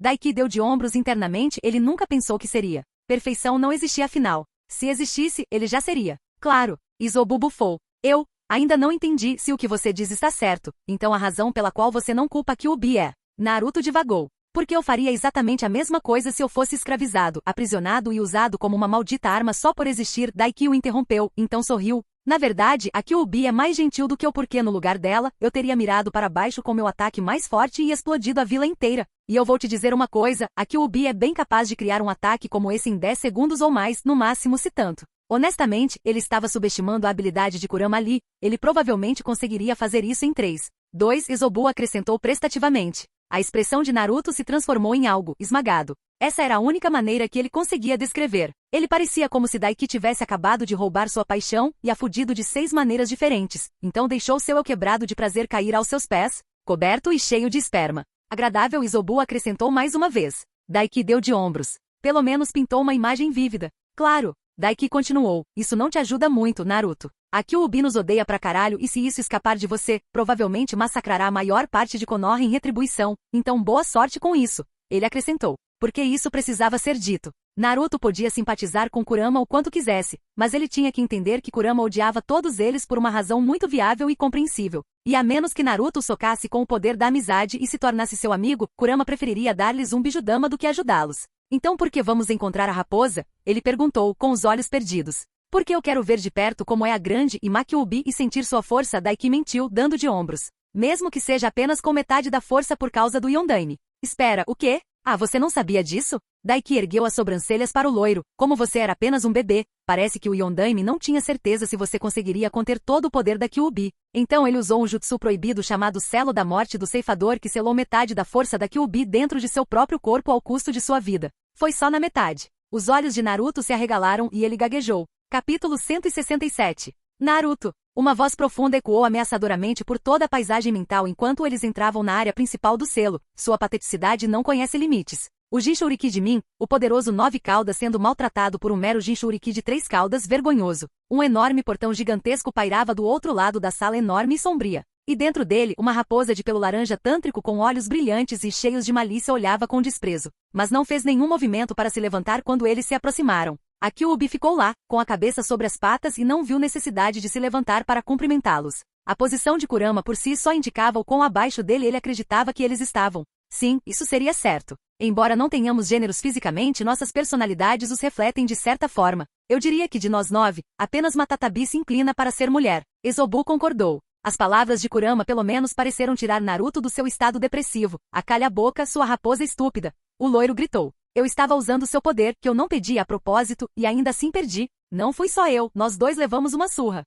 Daiki deu de ombros internamente. Ele nunca pensou que seria. Perfeição não existia afinal. Se existisse, ele já seria. Claro. Izobu bufou. Eu ainda não entendi se o que você diz está certo. Então a razão pela qual você não culpa Kyuubi é... Naruto divagou. Porque eu faria exatamente a mesma coisa se eu fosse escravizado, aprisionado e usado como uma maldita arma só por existir. Daiki o interrompeu, então sorriu. Na verdade, a Kyuubi é mais gentil do que eu, porque no lugar dela, eu teria mirado para baixo com meu ataque mais forte e explodido a vila inteira. E eu vou te dizer uma coisa, a Kyuubi é bem capaz de criar um ataque como esse em 10 segundos ou mais, no máximo, se tanto. Honestamente, ele estava subestimando a habilidade de Kurama ali. Ele provavelmente conseguiria fazer isso em 3, 2, Izobu acrescentou prestativamente. A expressão de Naruto se transformou em algo esmagado. Essa era a única maneira que ele conseguia descrever. Ele parecia como se Daiki tivesse acabado de roubar sua paixão e a fudido de 6 maneiras diferentes. Então deixou seu eu quebrado de prazer cair aos seus pés, coberto e cheio de esperma. Agradável, Izobu acrescentou mais uma vez. Daiki deu de ombros. Pelo menos pintou uma imagem vívida. Claro. Daiki continuou. Isso não te ajuda muito, Naruto. A Kyuubi nos odeia pra caralho e se isso escapar de você, provavelmente massacrará a maior parte de Konoha em retribuição. Então boa sorte com isso. Ele acrescentou. Porque isso precisava ser dito. Naruto podia simpatizar com Kurama o quanto quisesse, mas ele tinha que entender que Kurama odiava todos eles por uma razão muito viável e compreensível. E a menos que Naruto o socasse com o poder da amizade e se tornasse seu amigo, Kurama preferiria dar-lhes um bijudama do que ajudá-los. Então por que vamos encontrar a raposa? Ele perguntou, com os olhos perdidos. Porque eu quero ver de perto como é a grande e má Kyuubi e sentir sua força. Daiki mentiu, dando de ombros. Mesmo que seja apenas com metade da força por causa do Yondaime. Espera, o quê? Ah, você não sabia disso? Daiki ergueu as sobrancelhas para o loiro. Como você era apenas um bebê, parece que o Yondaime não tinha certeza se você conseguiria conter todo o poder da Kyuubi. Então ele usou um jutsu proibido chamado Selo da Morte do Ceifador que selou metade da força da Kyuubi dentro de seu próprio corpo ao custo de sua vida. Foi só na metade. Os olhos de Naruto se arregalaram e ele gaguejou. Capítulo 167. Naruto. Uma voz profunda ecoou ameaçadoramente por toda a paisagem mental enquanto eles entravam na área principal do selo. Sua pateticidade não conhece limites. O Jinchuriki de Min, o poderoso 9 caudas sendo maltratado por um mero Jinchuriki de 3 caudas vergonhoso. Um enorme portão gigantesco pairava do outro lado da sala enorme e sombria. E dentro dele, uma raposa de pelo laranja tântrico com olhos brilhantes e cheios de malícia olhava com desprezo. Mas não fez nenhum movimento para se levantar quando eles se aproximaram. A Kyuubi ficou lá, com a cabeça sobre as patas e não viu necessidade de se levantar para cumprimentá-los. A posição de Kurama por si só indicava o quão abaixo dele ele acreditava que eles estavam. Sim, isso seria certo. Embora não tenhamos gêneros fisicamente, nossas personalidades os refletem de certa forma. Eu diria que de nós 9, apenas Matatabi se inclina para ser mulher. Ezobu concordou. As palavras de Kurama pelo menos pareceram tirar Naruto do seu estado depressivo. Acalha a boca, sua raposa estúpida. O loiro gritou. Eu estava usando seu poder, que eu não pedi a propósito, e ainda assim perdi. Não fui só eu, nós dois levamos uma surra.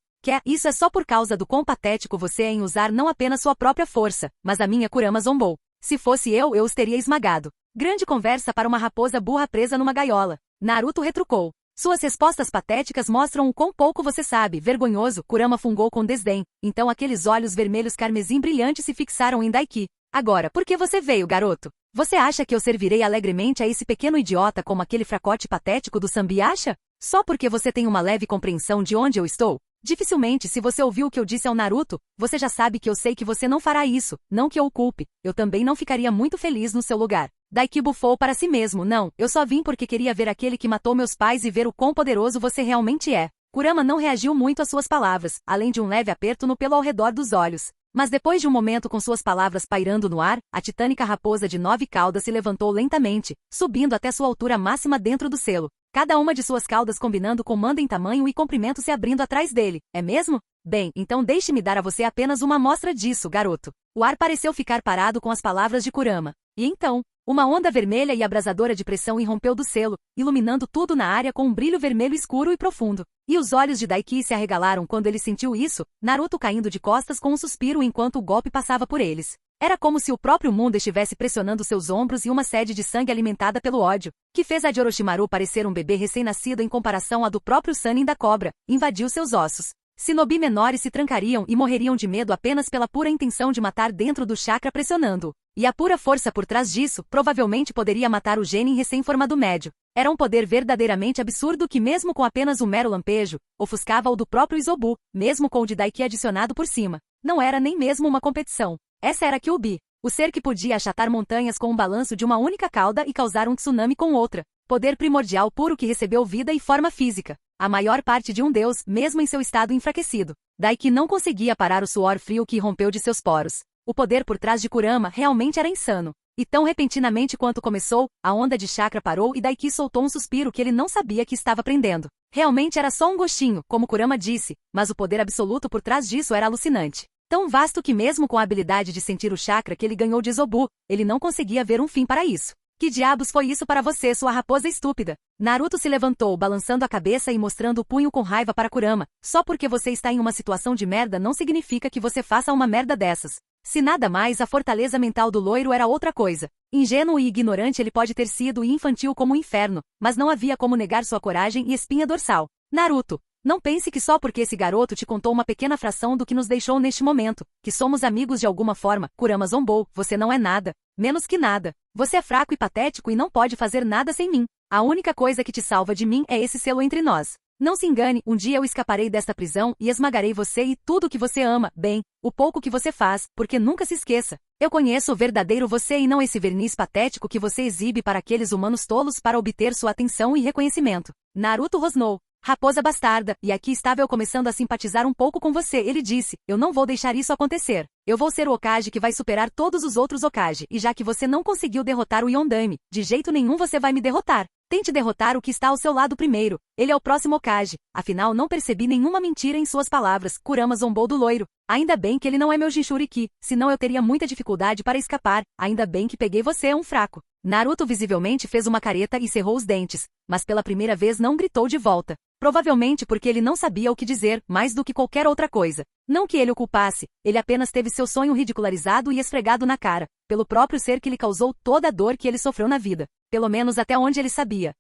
Isso é só por causa do quão patético você é em usar não apenas sua própria força, mas a minha. Kurama zombou. Se fosse eu os teria esmagado. Grande conversa para uma raposa burra presa numa gaiola. Naruto retrucou. Suas respostas patéticas mostram o quão pouco você sabe. Vergonhoso, Kurama fungou com desdém. Então aqueles olhos vermelhos carmesim brilhantes se fixaram em Daiki. Agora, por que você veio, garoto? Você acha que eu servirei alegremente a esse pequeno idiota como aquele fracote patético do Sambi acha? Só porque você tem uma leve compreensão de onde eu estou? Dificilmente, se você ouviu o que eu disse ao Naruto, você já sabe que eu sei que você não fará isso, não que eu o culpe. Eu também não ficaria muito feliz no seu lugar. Daiki bufou para si mesmo. Não, eu só vim porque queria ver aquele que matou meus pais e ver o quão poderoso você realmente é. Kurama não reagiu muito às suas palavras, além de um leve aperto no pelo ao redor dos olhos. Mas depois de um momento com suas palavras pairando no ar, a titânica raposa de 9 caudas se levantou lentamente, subindo até sua altura máxima dentro do selo. Cada uma de suas caudas combinando comando em tamanho e comprimento se abrindo atrás dele. É mesmo? Bem, então deixe-me dar a você apenas uma amostra disso, garoto. O ar pareceu ficar parado com as palavras de Kurama. E então, uma onda vermelha e abrasadora de pressão irrompeu do selo, iluminando tudo na área com um brilho vermelho escuro e profundo. E os olhos de Daiki se arregalaram quando ele sentiu isso, Naruto caindo de costas com um suspiro enquanto o golpe passava por eles. Era como se o próprio mundo estivesse pressionando seus ombros e uma sede de sangue alimentada pelo ódio, que fez a de Orochimaru parecer um bebê recém-nascido em comparação à do próprio Sannin da cobra, invadiu seus ossos. Shinobi menores se trancariam e morreriam de medo apenas pela pura intenção de matar dentro do chakra pressionando-o. E a pura força por trás disso provavelmente poderia matar o genin recém-formado médio. Era um poder verdadeiramente absurdo que mesmo com apenas um mero lampejo, ofuscava o do próprio Izobu, mesmo com o de Daiki adicionado por cima. Não era nem mesmo uma competição. Essa era Kyuubi, o ser que podia achatar montanhas com um balanço de uma única cauda e causar um tsunami com outra. Poder primordial puro que recebeu vida e forma física. A maior parte de um deus, mesmo em seu estado enfraquecido. Daiki não conseguia parar o suor frio que irrompeu de seus poros. O poder por trás de Kurama realmente era insano. E tão repentinamente quanto começou, a onda de chakra parou e Daiki soltou um suspiro que ele não sabia que estava prendendo. Realmente era só um gostinho, como Kurama disse, mas o poder absoluto por trás disso era alucinante. Tão vasto que mesmo com a habilidade de sentir o chakra que ele ganhou de Izobu, ele não conseguia ver um fim para isso. Que diabos foi isso para você, sua raposa estúpida? Naruto se levantou, balançando a cabeça e mostrando o punho com raiva para Kurama. Só porque você está em uma situação de merda não significa que você faça uma merda dessas. Se nada mais, a fortaleza mental do loiro era outra coisa. Ingênuo e ignorante ele pode ter sido e infantil como o inferno, mas não havia como negar sua coragem e espinha dorsal. Naruto, não pense que só porque esse garoto te contou uma pequena fração do que nos deixou neste momento, que somos amigos de alguma forma. Kurama zombou, você não é nada. Menos que nada. Você é fraco e patético e não pode fazer nada sem mim. A única coisa que te salva de mim é esse selo entre nós. Não se engane, um dia eu escaparei desta prisão e esmagarei você e tudo que você ama, bem, o pouco que você faz, porque nunca se esqueça. Eu conheço o verdadeiro você e não esse verniz patético que você exibe para aqueles humanos tolos para obter sua atenção e reconhecimento. Naruto rosnou. Raposa bastarda, e aqui estava eu começando a simpatizar um pouco com você, ele disse, eu não vou deixar isso acontecer. Eu vou ser o Hokage que vai superar todos os outros Hokage, e já que você não conseguiu derrotar o Yondaime, de jeito nenhum você vai me derrotar. Tente derrotar o que está ao seu lado primeiro, ele é o próximo Hokage. Afinal não percebi nenhuma mentira em suas palavras, Kurama zombou do loiro. Ainda bem que ele não é meu Jinchuriki, senão eu teria muita dificuldade para escapar, ainda bem que peguei você um fraco. Naruto visivelmente fez uma careta e cerrou os dentes, mas pela primeira vez não gritou de volta. Provavelmente porque ele não sabia o que dizer, mais do que qualquer outra coisa. Não que ele o culpasse, ele apenas teve seu sonho ridicularizado e esfregado na cara, pelo próprio ser que lhe causou toda a dor que ele sofreu na vida, pelo menos até onde ele sabia.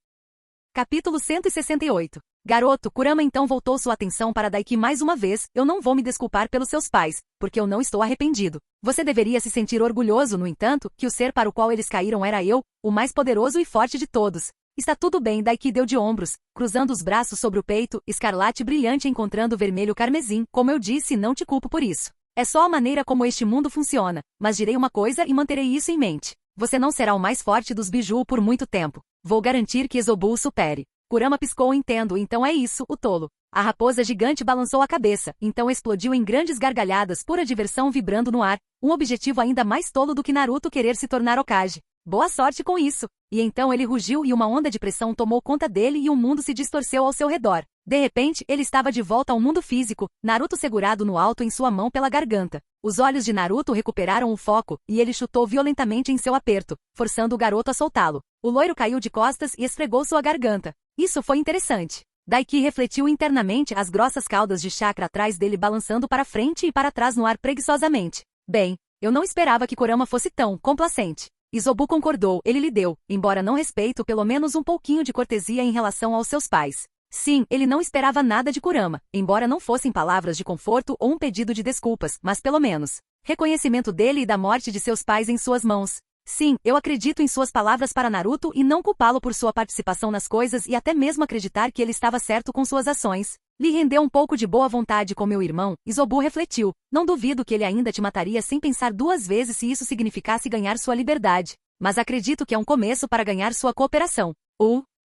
Capítulo 168. Garoto, Kurama então voltou sua atenção para Daiki mais uma vez. Eu não vou me desculpar pelos seus pais, porque eu não estou arrependido. Você deveria se sentir orgulhoso, no entanto, que o ser para o qual eles caíram era eu, o mais poderoso e forte de todos. Está tudo bem, Daiki deu de ombros, cruzando os braços sobre o peito, escarlate brilhante encontrando vermelho carmesim. Como eu disse, não te culpo por isso. É só a maneira como este mundo funciona, mas direi uma coisa e manterei isso em mente. Você não será o mais forte dos Biju por muito tempo. Vou garantir que Ezobu o supere. Kurama piscou. Entendo, então é isso, o tolo. A raposa gigante balançou a cabeça, então explodiu em grandes gargalhadas, pura diversão vibrando no ar, um objetivo ainda mais tolo do que Naruto querer se tornar Hokage. Boa sorte com isso! E então ele rugiu e uma onda de pressão tomou conta dele e o mundo se distorceu ao seu redor. De repente, ele estava de volta ao mundo físico, Naruto segurado no alto em sua mão pela garganta. Os olhos de Naruto recuperaram o foco, e ele chutou violentamente em seu aperto, forçando o garoto a soltá-lo. O loiro caiu de costas e esfregou sua garganta. Isso foi interessante. Daiki refletiu internamente, as grossas caudas de chakra atrás dele balançando para frente e para trás no ar preguiçosamente. Bem, eu não esperava que Kurama fosse tão complacente. Isobu concordou, ele lhe deu, embora não respeito, pelo menos um pouquinho de cortesia em relação aos seus pais. Sim, ele não esperava nada de Kurama, embora não fossem palavras de conforto ou um pedido de desculpas, mas pelo menos reconhecimento dele e da morte de seus pais em suas mãos. Sim, eu acredito em suas palavras para Naruto e não culpá-lo por sua participação nas coisas e até mesmo acreditar que ele estava certo com suas ações. Lhe rendeu um pouco de boa vontade com meu irmão, Isobu refletiu. Não duvido que ele ainda te mataria sem pensar duas vezes se isso significasse ganhar sua liberdade. Mas acredito que é um começo para ganhar sua cooperação.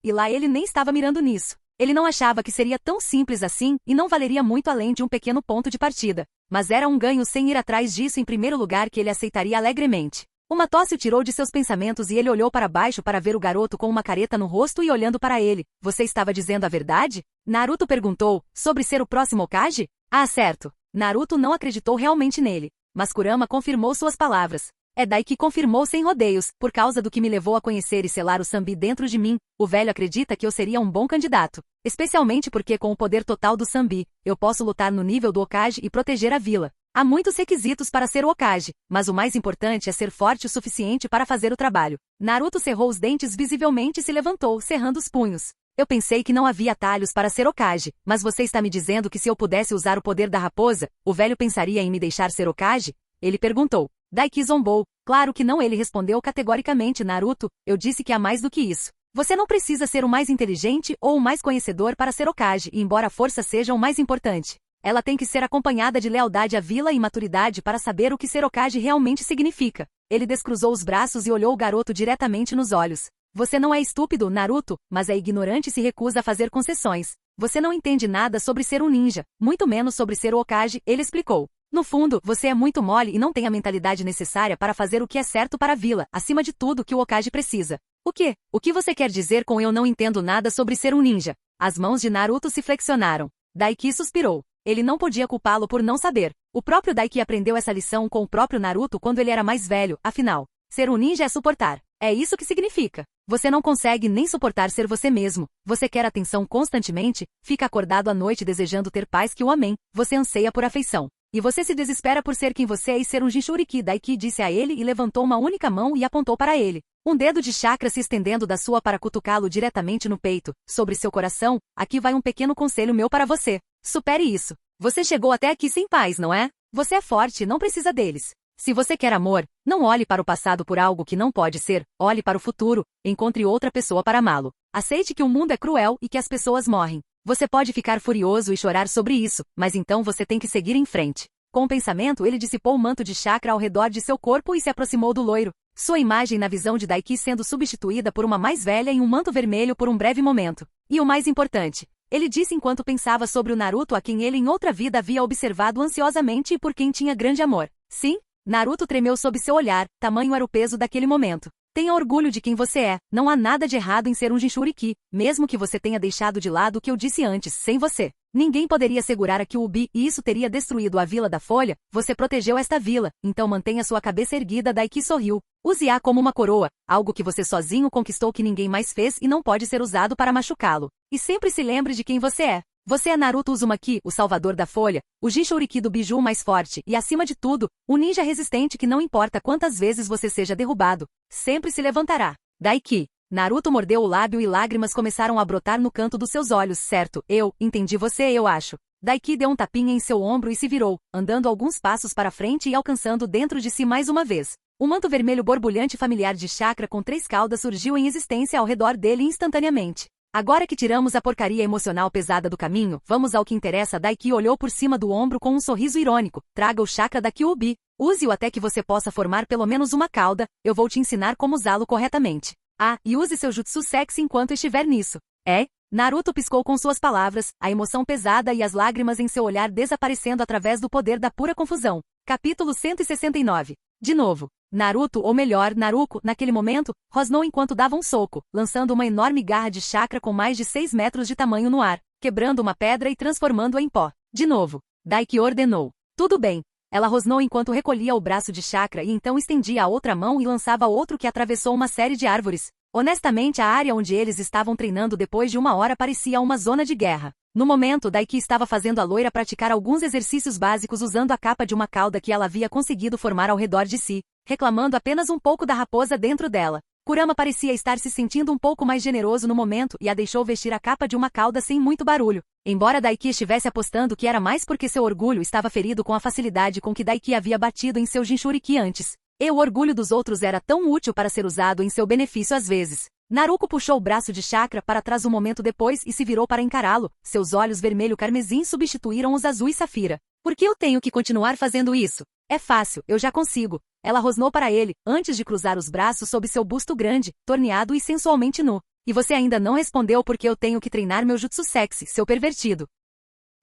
E lá ele nem estava mirando nisso. Ele não achava que seria tão simples assim e não valeria muito além de um pequeno ponto de partida. Mas era um ganho sem ir atrás disso em primeiro lugar que ele aceitaria alegremente. Uma tosse o tirou de seus pensamentos e ele olhou para baixo para ver o garoto com uma careta no rosto e olhando para ele. Você estava dizendo a verdade? Naruto perguntou, sobre ser o próximo Hokage? Ah, certo. Naruto não acreditou realmente nele. Mas Kurama confirmou suas palavras. É Daiki confirmou sem rodeios, por causa do que me levou a conhecer e selar o Sanbi dentro de mim, o velho acredita que eu seria um bom candidato. Especialmente porque com o poder total do Sanbi, eu posso lutar no nível do Hokage e proteger a vila. Há muitos requisitos para ser o Hokage, mas o mais importante é ser forte o suficiente para fazer o trabalho. Naruto cerrou os dentes visivelmente e se levantou, cerrando os punhos. Eu pensei que não havia atalhos para ser Hokage, mas você está me dizendo que se eu pudesse usar o poder da raposa, o velho pensaria em me deixar ser Hokage? Ele perguntou. Daiki zombou. Claro que não, ele respondeu categoricamente. Naruto, eu disse que há mais do que isso. Você não precisa ser o mais inteligente ou o mais conhecedor para ser Hokage, embora a força seja o mais importante. Ela tem que ser acompanhada de lealdade à vila e maturidade para saber o que ser Hokage realmente significa. Ele descruzou os braços e olhou o garoto diretamente nos olhos. Você não é estúpido, Naruto, mas é ignorante e se recusa a fazer concessões. Você não entende nada sobre ser um ninja, muito menos sobre ser o Hokage, ele explicou. No fundo, você é muito mole e não tem a mentalidade necessária para fazer o que é certo para a vila, acima de tudo que o Hokage precisa. O quê? O que você quer dizer com eu não entendo nada sobre ser um ninja? As mãos de Naruto se flexionaram. Daiki suspirou. Ele não podia culpá-lo por não saber. O próprio Daiki aprendeu essa lição com o próprio Naruto quando ele era mais velho, afinal. Ser um ninja é suportar. É isso que significa. Você não consegue nem suportar ser você mesmo. Você quer atenção constantemente, fica acordado à noite desejando ter pais que o amem, você anseia por afeição. E você se desespera por ser quem você é e ser um Jinchuriki. Daiki disse a ele e levantou uma única mão e apontou para ele. Um dedo de chakra se estendendo da sua para cutucá-lo diretamente no peito, sobre seu coração. Aqui vai um pequeno conselho meu para você. Supere isso. Você chegou até aqui sem pais, não é? Você é forte e não precisa deles. Se você quer amor, não olhe para o passado por algo que não pode ser, olhe para o futuro, encontre outra pessoa para amá-lo. Aceite que o mundo é cruel e que as pessoas morrem. Você pode ficar furioso e chorar sobre isso, mas então você tem que seguir em frente. Com o pensamento, ele dissipou o manto de chakra ao redor de seu corpo e se aproximou do loiro. Sua imagem na visão de Daiki sendo substituída por uma mais velha em um manto vermelho por um breve momento. E o mais importante, ele disse enquanto pensava sobre o Naruto a quem ele em outra vida havia observado ansiosamente e por quem tinha grande amor. Sim, Naruto tremeu sob seu olhar, tamanho era o peso daquele momento. Tenha orgulho de quem você é, não há nada de errado em ser um Jinchuriki, mesmo que você tenha deixado de lado o que eu disse antes, sem você. Ninguém poderia segurar aqui o Ubi e isso teria destruído a Vila da Folha, você protegeu esta vila, então mantenha sua cabeça erguida. Daiki sorriu. Use-a como uma coroa, algo que você sozinho conquistou que ninguém mais fez e não pode ser usado para machucá-lo. E sempre se lembre de quem você é. Você é Naruto Uzumaki, o salvador da folha, o Jinchuriki do Biju mais forte e, acima de tudo, o ninja resistente que não importa quantas vezes você seja derrubado, sempre se levantará. Daiki. Naruto mordeu o lábio e lágrimas começaram a brotar no canto dos seus olhos. Certo, eu entendi você, eu acho. Daiki deu um tapinha em seu ombro e se virou, andando alguns passos para frente e alcançando dentro de si mais uma vez. Um manto vermelho borbulhante familiar de chakra com 3 caudas surgiu em existência ao redor dele instantaneamente. Agora que tiramos a porcaria emocional pesada do caminho, vamos ao que interessa. Daiki olhou por cima do ombro com um sorriso irônico. Traga o chakra da Kyuubi. Use-o até que você possa formar pelo menos uma cauda. Eu vou te ensinar como usá-lo corretamente. Ah, e use seu jutsu sexy enquanto estiver nisso. É? Naruto piscou com suas palavras, a emoção pesada e as lágrimas em seu olhar desaparecendo através do poder da pura confusão. Capítulo 169. De novo. Naruto, ou melhor, Naruko, naquele momento, rosnou enquanto dava um soco, lançando uma enorme garra de chakra com mais de 6 metros de tamanho no ar, quebrando uma pedra e transformando-a em pó. De novo. Daiki ordenou. Tudo bem. Ela rosnou enquanto recolhia o braço de chakra e então estendia a outra mão e lançava outro que atravessou uma série de árvores. Honestamente, a área onde eles estavam treinando depois de 1 hora parecia uma zona de guerra. No momento, Daiki estava fazendo a loira praticar alguns exercícios básicos usando a capa de uma cauda que ela havia conseguido formar ao redor de si, reclamando apenas um pouco da raposa dentro dela. Kurama parecia estar se sentindo um pouco mais generoso no momento e a deixou vestir a capa de uma cauda sem muito barulho. Embora Daiki estivesse apostando que era mais porque seu orgulho estava ferido com a facilidade com que Daiki havia batido em seu Jinchuriki antes. E o orgulho dos outros era tão útil para ser usado em seu benefício às vezes. Naruko puxou o braço de chakra para trás um momento depois e se virou para encará-lo. Seus olhos vermelho carmesim substituíram os azuis safira. Por que eu tenho que continuar fazendo isso? É fácil, eu já consigo. Ela rosnou para ele, antes de cruzar os braços sob seu busto grande, torneado e sensualmente nu. E você ainda não respondeu porque eu tenho que treinar meu jutsu sexy, seu pervertido.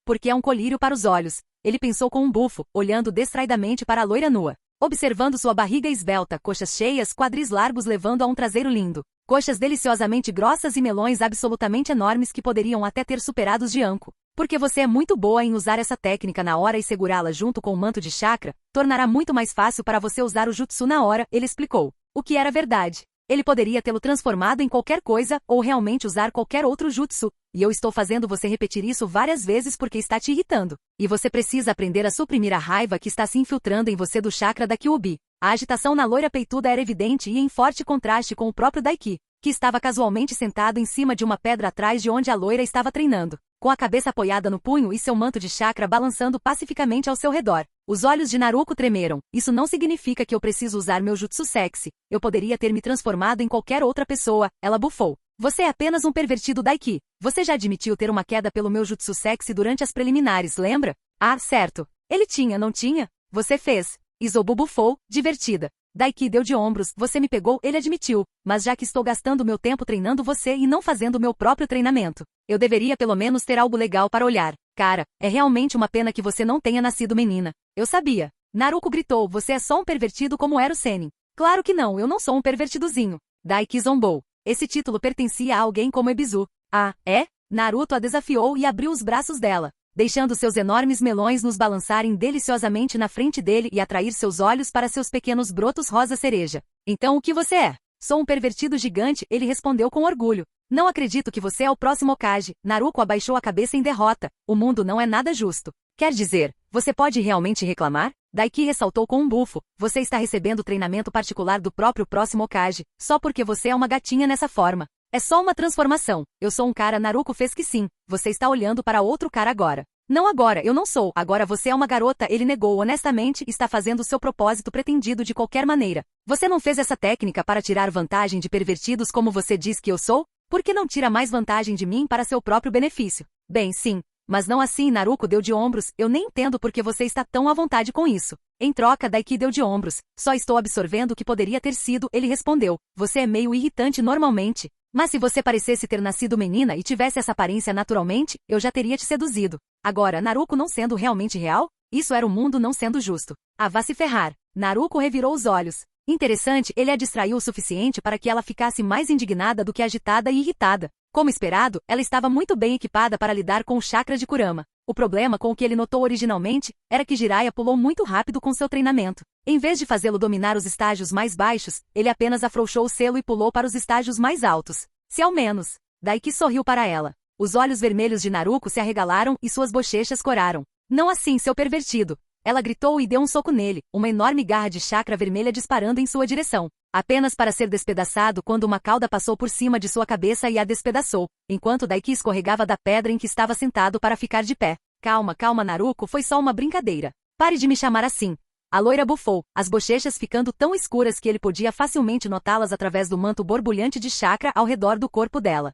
Porque é um colírio para os olhos. Ele pensou com um bufo, olhando distraidamente para a loira nua. Observando sua barriga esbelta, coxas cheias, quadris largos levando a um traseiro lindo. Coxas deliciosamente grossas e melões absolutamente enormes que poderiam até ter superado os de Anko. Porque você é muito boa em usar essa técnica na hora e segurá-la junto com o manto de chakra, tornará muito mais fácil para você usar o jutsu na hora, ele explicou. O que era verdade. Ele poderia tê-lo transformado em qualquer coisa, ou realmente usar qualquer outro jutsu, e eu estou fazendo você repetir isso várias vezes porque está te irritando. E você precisa aprender a suprimir a raiva que está se infiltrando em você do chakra da Kyuubi. A agitação na loira peituda era evidente e em forte contraste com o próprio Daiki, que estava casualmente sentado em cima de uma pedra atrás de onde a loira estava treinando, com a cabeça apoiada no punho e seu manto de chakra balançando pacificamente ao seu redor. Os olhos de Naruko tremeram. Isso não significa que eu preciso usar meu jutsu sexy. Eu poderia ter me transformado em qualquer outra pessoa, ela bufou. Você é apenas um pervertido Daiki. Você já admitiu ter uma queda pelo meu jutsu sexy durante as preliminares, lembra? Ah, certo. Ele tinha, não tinha? Você fez. Isobu bufou, divertida. Daiki deu de ombros. Você me pegou, ele admitiu. Mas já que estou gastando meu tempo treinando você e não fazendo meu próprio treinamento, eu deveria pelo menos ter algo legal para olhar. Cara, é realmente uma pena que você não tenha nascido menina. Eu sabia. Naruko gritou, você é só um pervertido como era o Sennin. Claro que não, eu não sou um pervertidozinho. Daiki zombou. Esse título pertencia a alguém como Ebisu. Ah, é? Naruto a desafiou e abriu os braços dela, deixando seus enormes melões nos balançarem deliciosamente na frente dele e atrair seus olhos para seus pequenos brotos rosa cereja. Então o que você é? Sou um pervertido gigante, ele respondeu com orgulho. Não acredito que você é o próximo Hokage. Naruko abaixou a cabeça em derrota. O mundo não é nada justo. Quer dizer, você pode realmente reclamar? Daiki ressaltou com um bufo. Você está recebendo treinamento particular do próprio próximo Hokage, só porque você é uma gatinha nessa forma. É só uma transformação. Eu sou um cara. Naruko fez que sim. Você está olhando para outro cara agora. Não agora, eu não sou. Agora você é uma garota. Ele negou honestamente. Está fazendo seu propósito pretendido de qualquer maneira. Você não fez essa técnica para tirar vantagem de pervertidos como você diz que eu sou? Por que não tira mais vantagem de mim para seu próprio benefício? Bem, sim. Mas não assim. Naruko deu de ombros. Eu nem entendo por que você está tão à vontade com isso. Em troca, Daiki deu de ombros. Só estou absorvendo o que poderia ter sido. Ele respondeu. Você é meio irritante normalmente. Mas se você parecesse ter nascido menina e tivesse essa aparência naturalmente, eu já teria te seduzido. Agora, Naruko não sendo realmente real? Isso era o mundo não sendo justo. Ah, vá se ferrar. Naruko revirou os olhos. Interessante, ele a distraiu o suficiente para que ela ficasse mais indignada do que agitada e irritada. Como esperado, ela estava muito bem equipada para lidar com o chakra de Kurama. O problema com o que ele notou originalmente era que Jiraiya pulou muito rápido com seu treinamento. Em vez de fazê-lo dominar os estágios mais baixos, ele apenas afrouxou o selo e pulou para os estágios mais altos. Se ao menos. Daiki sorriu para ela. Os olhos vermelhos de Naruko se arregalaram e suas bochechas coraram. Não assim, seu pervertido. Ela gritou e deu um soco nele, uma enorme garra de chakra vermelha disparando em sua direção. Apenas para ser despedaçado quando uma cauda passou por cima de sua cabeça e a despedaçou, enquanto Daiki escorregava da pedra em que estava sentado para ficar de pé. Calma, calma, Naruko, foi só uma brincadeira. Pare de me chamar assim. A loira bufou, as bochechas ficando tão escuras que ele podia facilmente notá-las através do manto borbulhante de chakra ao redor do corpo dela.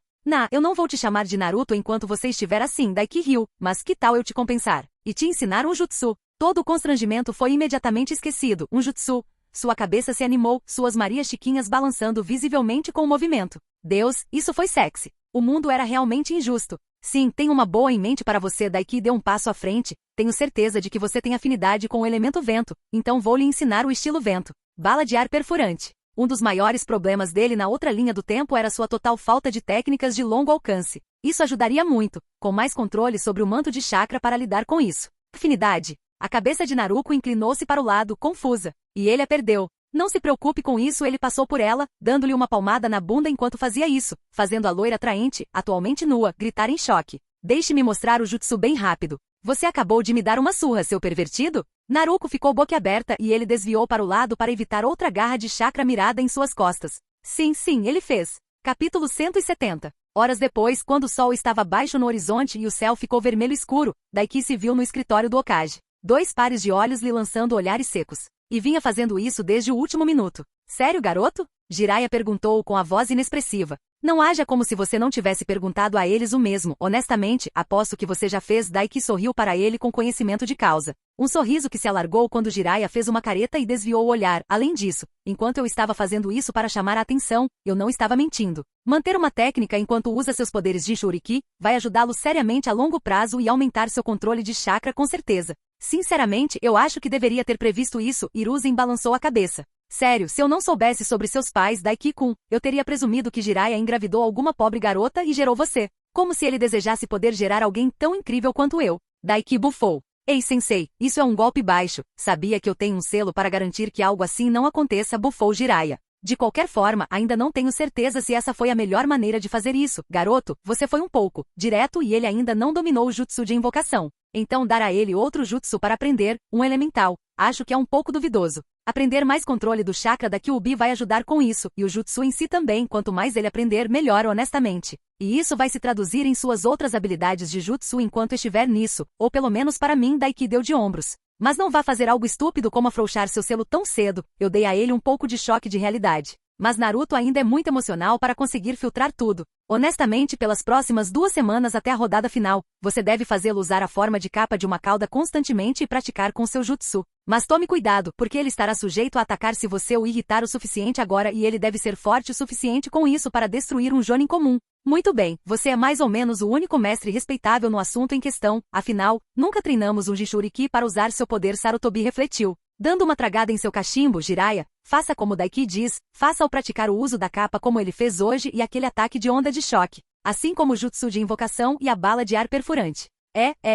Eu não vou te chamar de Naruto enquanto você estiver assim, Daiki riu, mas que tal eu te compensar? E te ensinar um jutsu? Todo o constrangimento foi imediatamente esquecido, um jutsu. Sua cabeça se animou, suas Marias Chiquinhas balançando visivelmente com o movimento. Deus, isso foi sexy. O mundo era realmente injusto. Sim, tenho uma boa em mente para você, Daiki deu um passo à frente. Tenho certeza de que você tem afinidade com o elemento vento, então vou lhe ensinar o estilo vento. Bala de ar perfurante. Um dos maiores problemas dele na outra linha do tempo era sua total falta de técnicas de longo alcance. Isso ajudaria muito, com mais controle sobre o manto de chakra para lidar com isso. Afinidade. A cabeça de Naruko inclinou-se para o lado, confusa. E ele a perdeu. Não se preocupe com isso, ele passou por ela, dando-lhe uma palmada na bunda enquanto fazia isso, fazendo a loira atraente, atualmente nua, gritar em choque. Deixe-me mostrar o jutsu bem rápido. Você acabou de me dar uma surra, seu pervertido? Naruko ficou boquiaberta e ele desviou para o lado para evitar outra garra de chakra mirada em suas costas. Sim, ele fez. Capítulo 170. Horas depois, quando o sol estava baixo no horizonte e o céu ficou vermelho escuro, Daiki se viu no escritório do Hokage. 2 pares de olhos lhe lançando olhares secos. E vinha fazendo isso desde o último minuto. Sério, garoto? Jiraiya perguntou com a voz inexpressiva. Não haja como se você não tivesse perguntado a eles o mesmo. Honestamente, aposto que você já fez. Daiki sorriu para ele com conhecimento de causa. Um sorriso que se alargou quando Jiraiya fez uma careta e desviou o olhar. Além disso, enquanto eu estava fazendo isso para chamar a atenção, eu não estava mentindo. Manter uma técnica enquanto usa seus poderes de Shuriki vai ajudá-lo seriamente a longo prazo e aumentar seu controle de chakra com certeza. Sinceramente, eu acho que deveria ter previsto isso. Hiruzen balançou a cabeça. Sério, se eu não soubesse sobre seus pais, Daiki-kun, eu teria presumido que Jiraiya engravidou alguma pobre garota e gerou você. Como se ele desejasse poder gerar alguém tão incrível quanto eu. Daiki bufou. Ei, sensei, isso é um golpe baixo. Sabia que eu tenho um selo para garantir que algo assim não aconteça, bufou Jiraiya. De qualquer forma, ainda não tenho certeza se essa foi a melhor maneira de fazer isso. Garoto, você foi um pouco direto e ele ainda não dominou o jutsu de invocação. Então dar a ele outro jutsu para aprender, um elemental, acho que é um pouco duvidoso. Aprender mais controle do chakra da Kyuubi vai ajudar com isso, e o jutsu em si também, quanto mais ele aprender, melhor honestamente. E isso vai se traduzir em suas outras habilidades de jutsu enquanto estiver nisso, ou pelo menos para mim, Daiki deu de ombros. Mas não vá fazer algo estúpido como afrouxar seu selo tão cedo, eu dei a ele um pouco de choque de realidade. Mas Naruto ainda é muito emocional para conseguir filtrar tudo. Honestamente, pelas próximas 2 semanas até a rodada final, você deve fazê-lo usar a forma de capa de uma cauda constantemente e praticar com seu jutsu. Mas tome cuidado, porque ele estará sujeito a atacar se você o irritar o suficiente agora e ele deve ser forte o suficiente com isso para destruir um Jonin comum. Muito bem, você é mais ou menos o único mestre respeitável no assunto em questão, afinal, nunca treinamos um Jinchuriki para usar seu poder, Sarutobi refletiu. Dando uma tragada em seu cachimbo, Jiraiya, faça como Daiki diz, faça-o praticar o uso da capa como ele fez hoje e aquele ataque de onda de choque, assim como o jutsu de invocação e a bala de ar perfurante.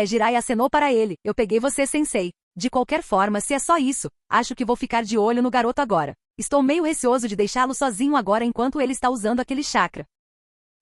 Jiraiya acenou para ele, eu peguei você, sensei. De qualquer forma, se é só isso, acho que vou ficar de olho no garoto agora. Estou meio receoso de deixá-lo sozinho agora enquanto ele está usando aquele chakra.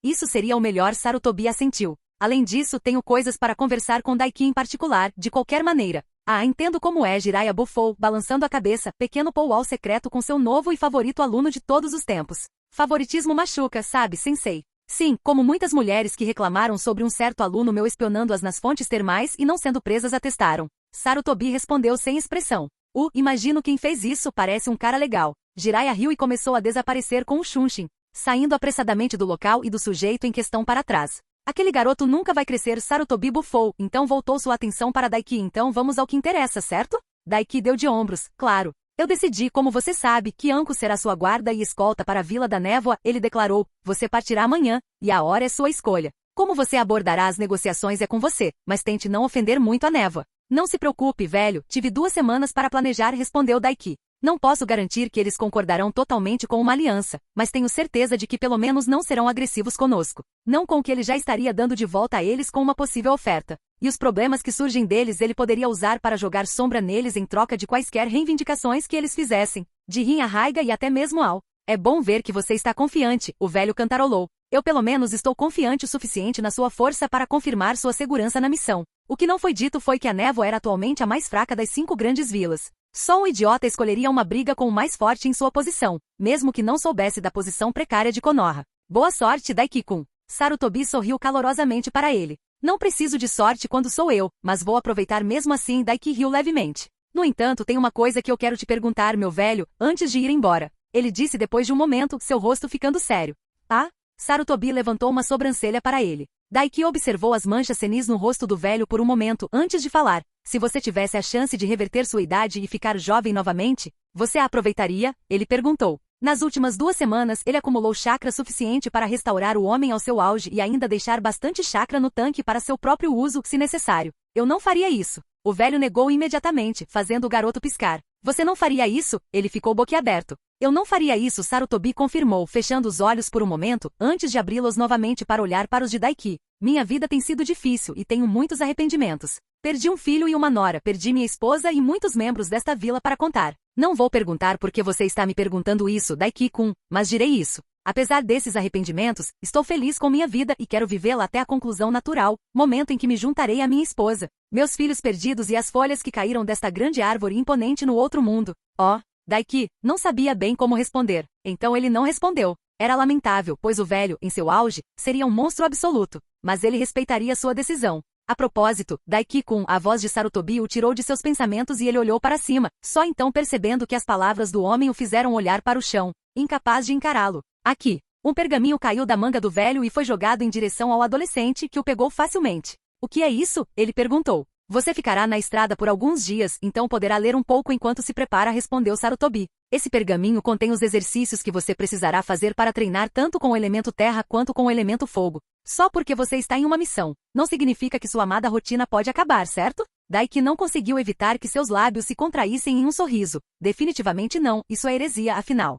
Isso seria o melhor, Sarutobi assentiu. Além disso, tenho coisas para conversar com Daiki em particular, de qualquer maneira. Entendo como é, Jiraiya bufou, balançando a cabeça, pequeno powwow secreto com seu novo e favorito aluno de todos os tempos. Favoritismo machuca, sabe, sensei? Sim, como muitas mulheres que reclamaram sobre um certo aluno meu espionando-as nas fontes termais e não sendo presas atestaram. Sarutobi respondeu sem expressão. Imagino quem fez isso, parece um cara legal. Jiraiya riu e começou a desaparecer com o Shunshin, saindo apressadamente do local e do sujeito em questão para trás. Aquele garoto nunca vai crescer, Sarutobi bufou, então voltou sua atenção para Daiki. Então vamos ao que interessa, certo? Daiki deu de ombros, claro. Eu decidi, como você sabe, que Anko será sua guarda e escolta para a Vila da Névoa, ele declarou, você partirá amanhã, e a hora é sua escolha. Como você abordará as negociações é com você, mas tente não ofender muito a Névoa. Não se preocupe, velho, tive 2 semanas para planejar, respondeu Daiki. Não posso garantir que eles concordarão totalmente com uma aliança, mas tenho certeza de que pelo menos não serão agressivos conosco. Não com o que ele já estaria dando de volta a eles com uma possível oferta. E os problemas que surgem deles ele poderia usar para jogar sombra neles em troca de quaisquer reivindicações que eles fizessem. De Rin a Raiga e até mesmo Al. É bom ver que você está confiante, o velho cantarolou. Eu pelo menos estou confiante o suficiente na sua força para confirmar sua segurança na missão. O que não foi dito foi que a névoa era atualmente a mais fraca das 5 grandes vilas. Só um idiota escolheria uma briga com o mais forte em sua posição, mesmo que não soubesse da posição precária de Konoha. Boa sorte, Daiki-kun. Sarutobi sorriu calorosamente para ele. Não preciso de sorte quando sou eu, mas vou aproveitar mesmo assim. Daiki riu levemente. No entanto, tem uma coisa que eu quero te perguntar, meu velho, antes de ir embora. Ele disse depois de um momento, seu rosto ficando sério. Ah? Sarutobi levantou uma sobrancelha para ele. Daiki observou as manchas senis no rosto do velho por um momento antes de falar. Se você tivesse a chance de reverter sua idade e ficar jovem novamente, você a aproveitaria? Ele perguntou. Nas últimas 2 semanas, ele acumulou chakra suficiente para restaurar o homem ao seu auge e ainda deixar bastante chakra no tanque para seu próprio uso, se necessário. Eu não faria isso. O velho negou imediatamente, fazendo o garoto piscar. Você não faria isso? Ele ficou boquiaberto. Eu não faria isso, Sarutobi confirmou, fechando os olhos por um momento, antes de abri-los novamente para olhar para os de Daiki. Minha vida tem sido difícil e tenho muitos arrependimentos. Perdi um filho e uma nora, perdi minha esposa e muitos membros desta vila para contar. Não vou perguntar por que você está me perguntando isso, Daiki-kun, mas direi isso. Apesar desses arrependimentos, estou feliz com minha vida e quero vivê-la até a conclusão natural, momento em que me juntarei à minha esposa, meus filhos perdidos e as folhas que caíram desta grande árvore imponente no outro mundo. Oh, Daiki não sabia bem como responder, então ele não respondeu. Era lamentável, pois o velho, em seu auge, seria um monstro absoluto, mas ele respeitaria sua decisão. A propósito, Daiki-kun, a voz de Sarutobi o tirou de seus pensamentos e ele olhou para cima, só então percebendo que as palavras do homem o fizeram olhar para o chão, incapaz de encará-lo. Aqui. Um pergaminho caiu da manga do velho e foi jogado em direção ao adolescente, que o pegou facilmente. O que é isso? Ele perguntou. Você ficará na estrada por alguns dias, então poderá ler um pouco enquanto se prepara, respondeu Sarutobi. Esse pergaminho contém os exercícios que você precisará fazer para treinar tanto com o elemento terra quanto com o elemento fogo. Só porque você está em uma missão, não significa que sua amada rotina pode acabar, certo? Daiki não conseguiu evitar que seus lábios se contraíssem em um sorriso. Definitivamente não, isso é heresia, afinal.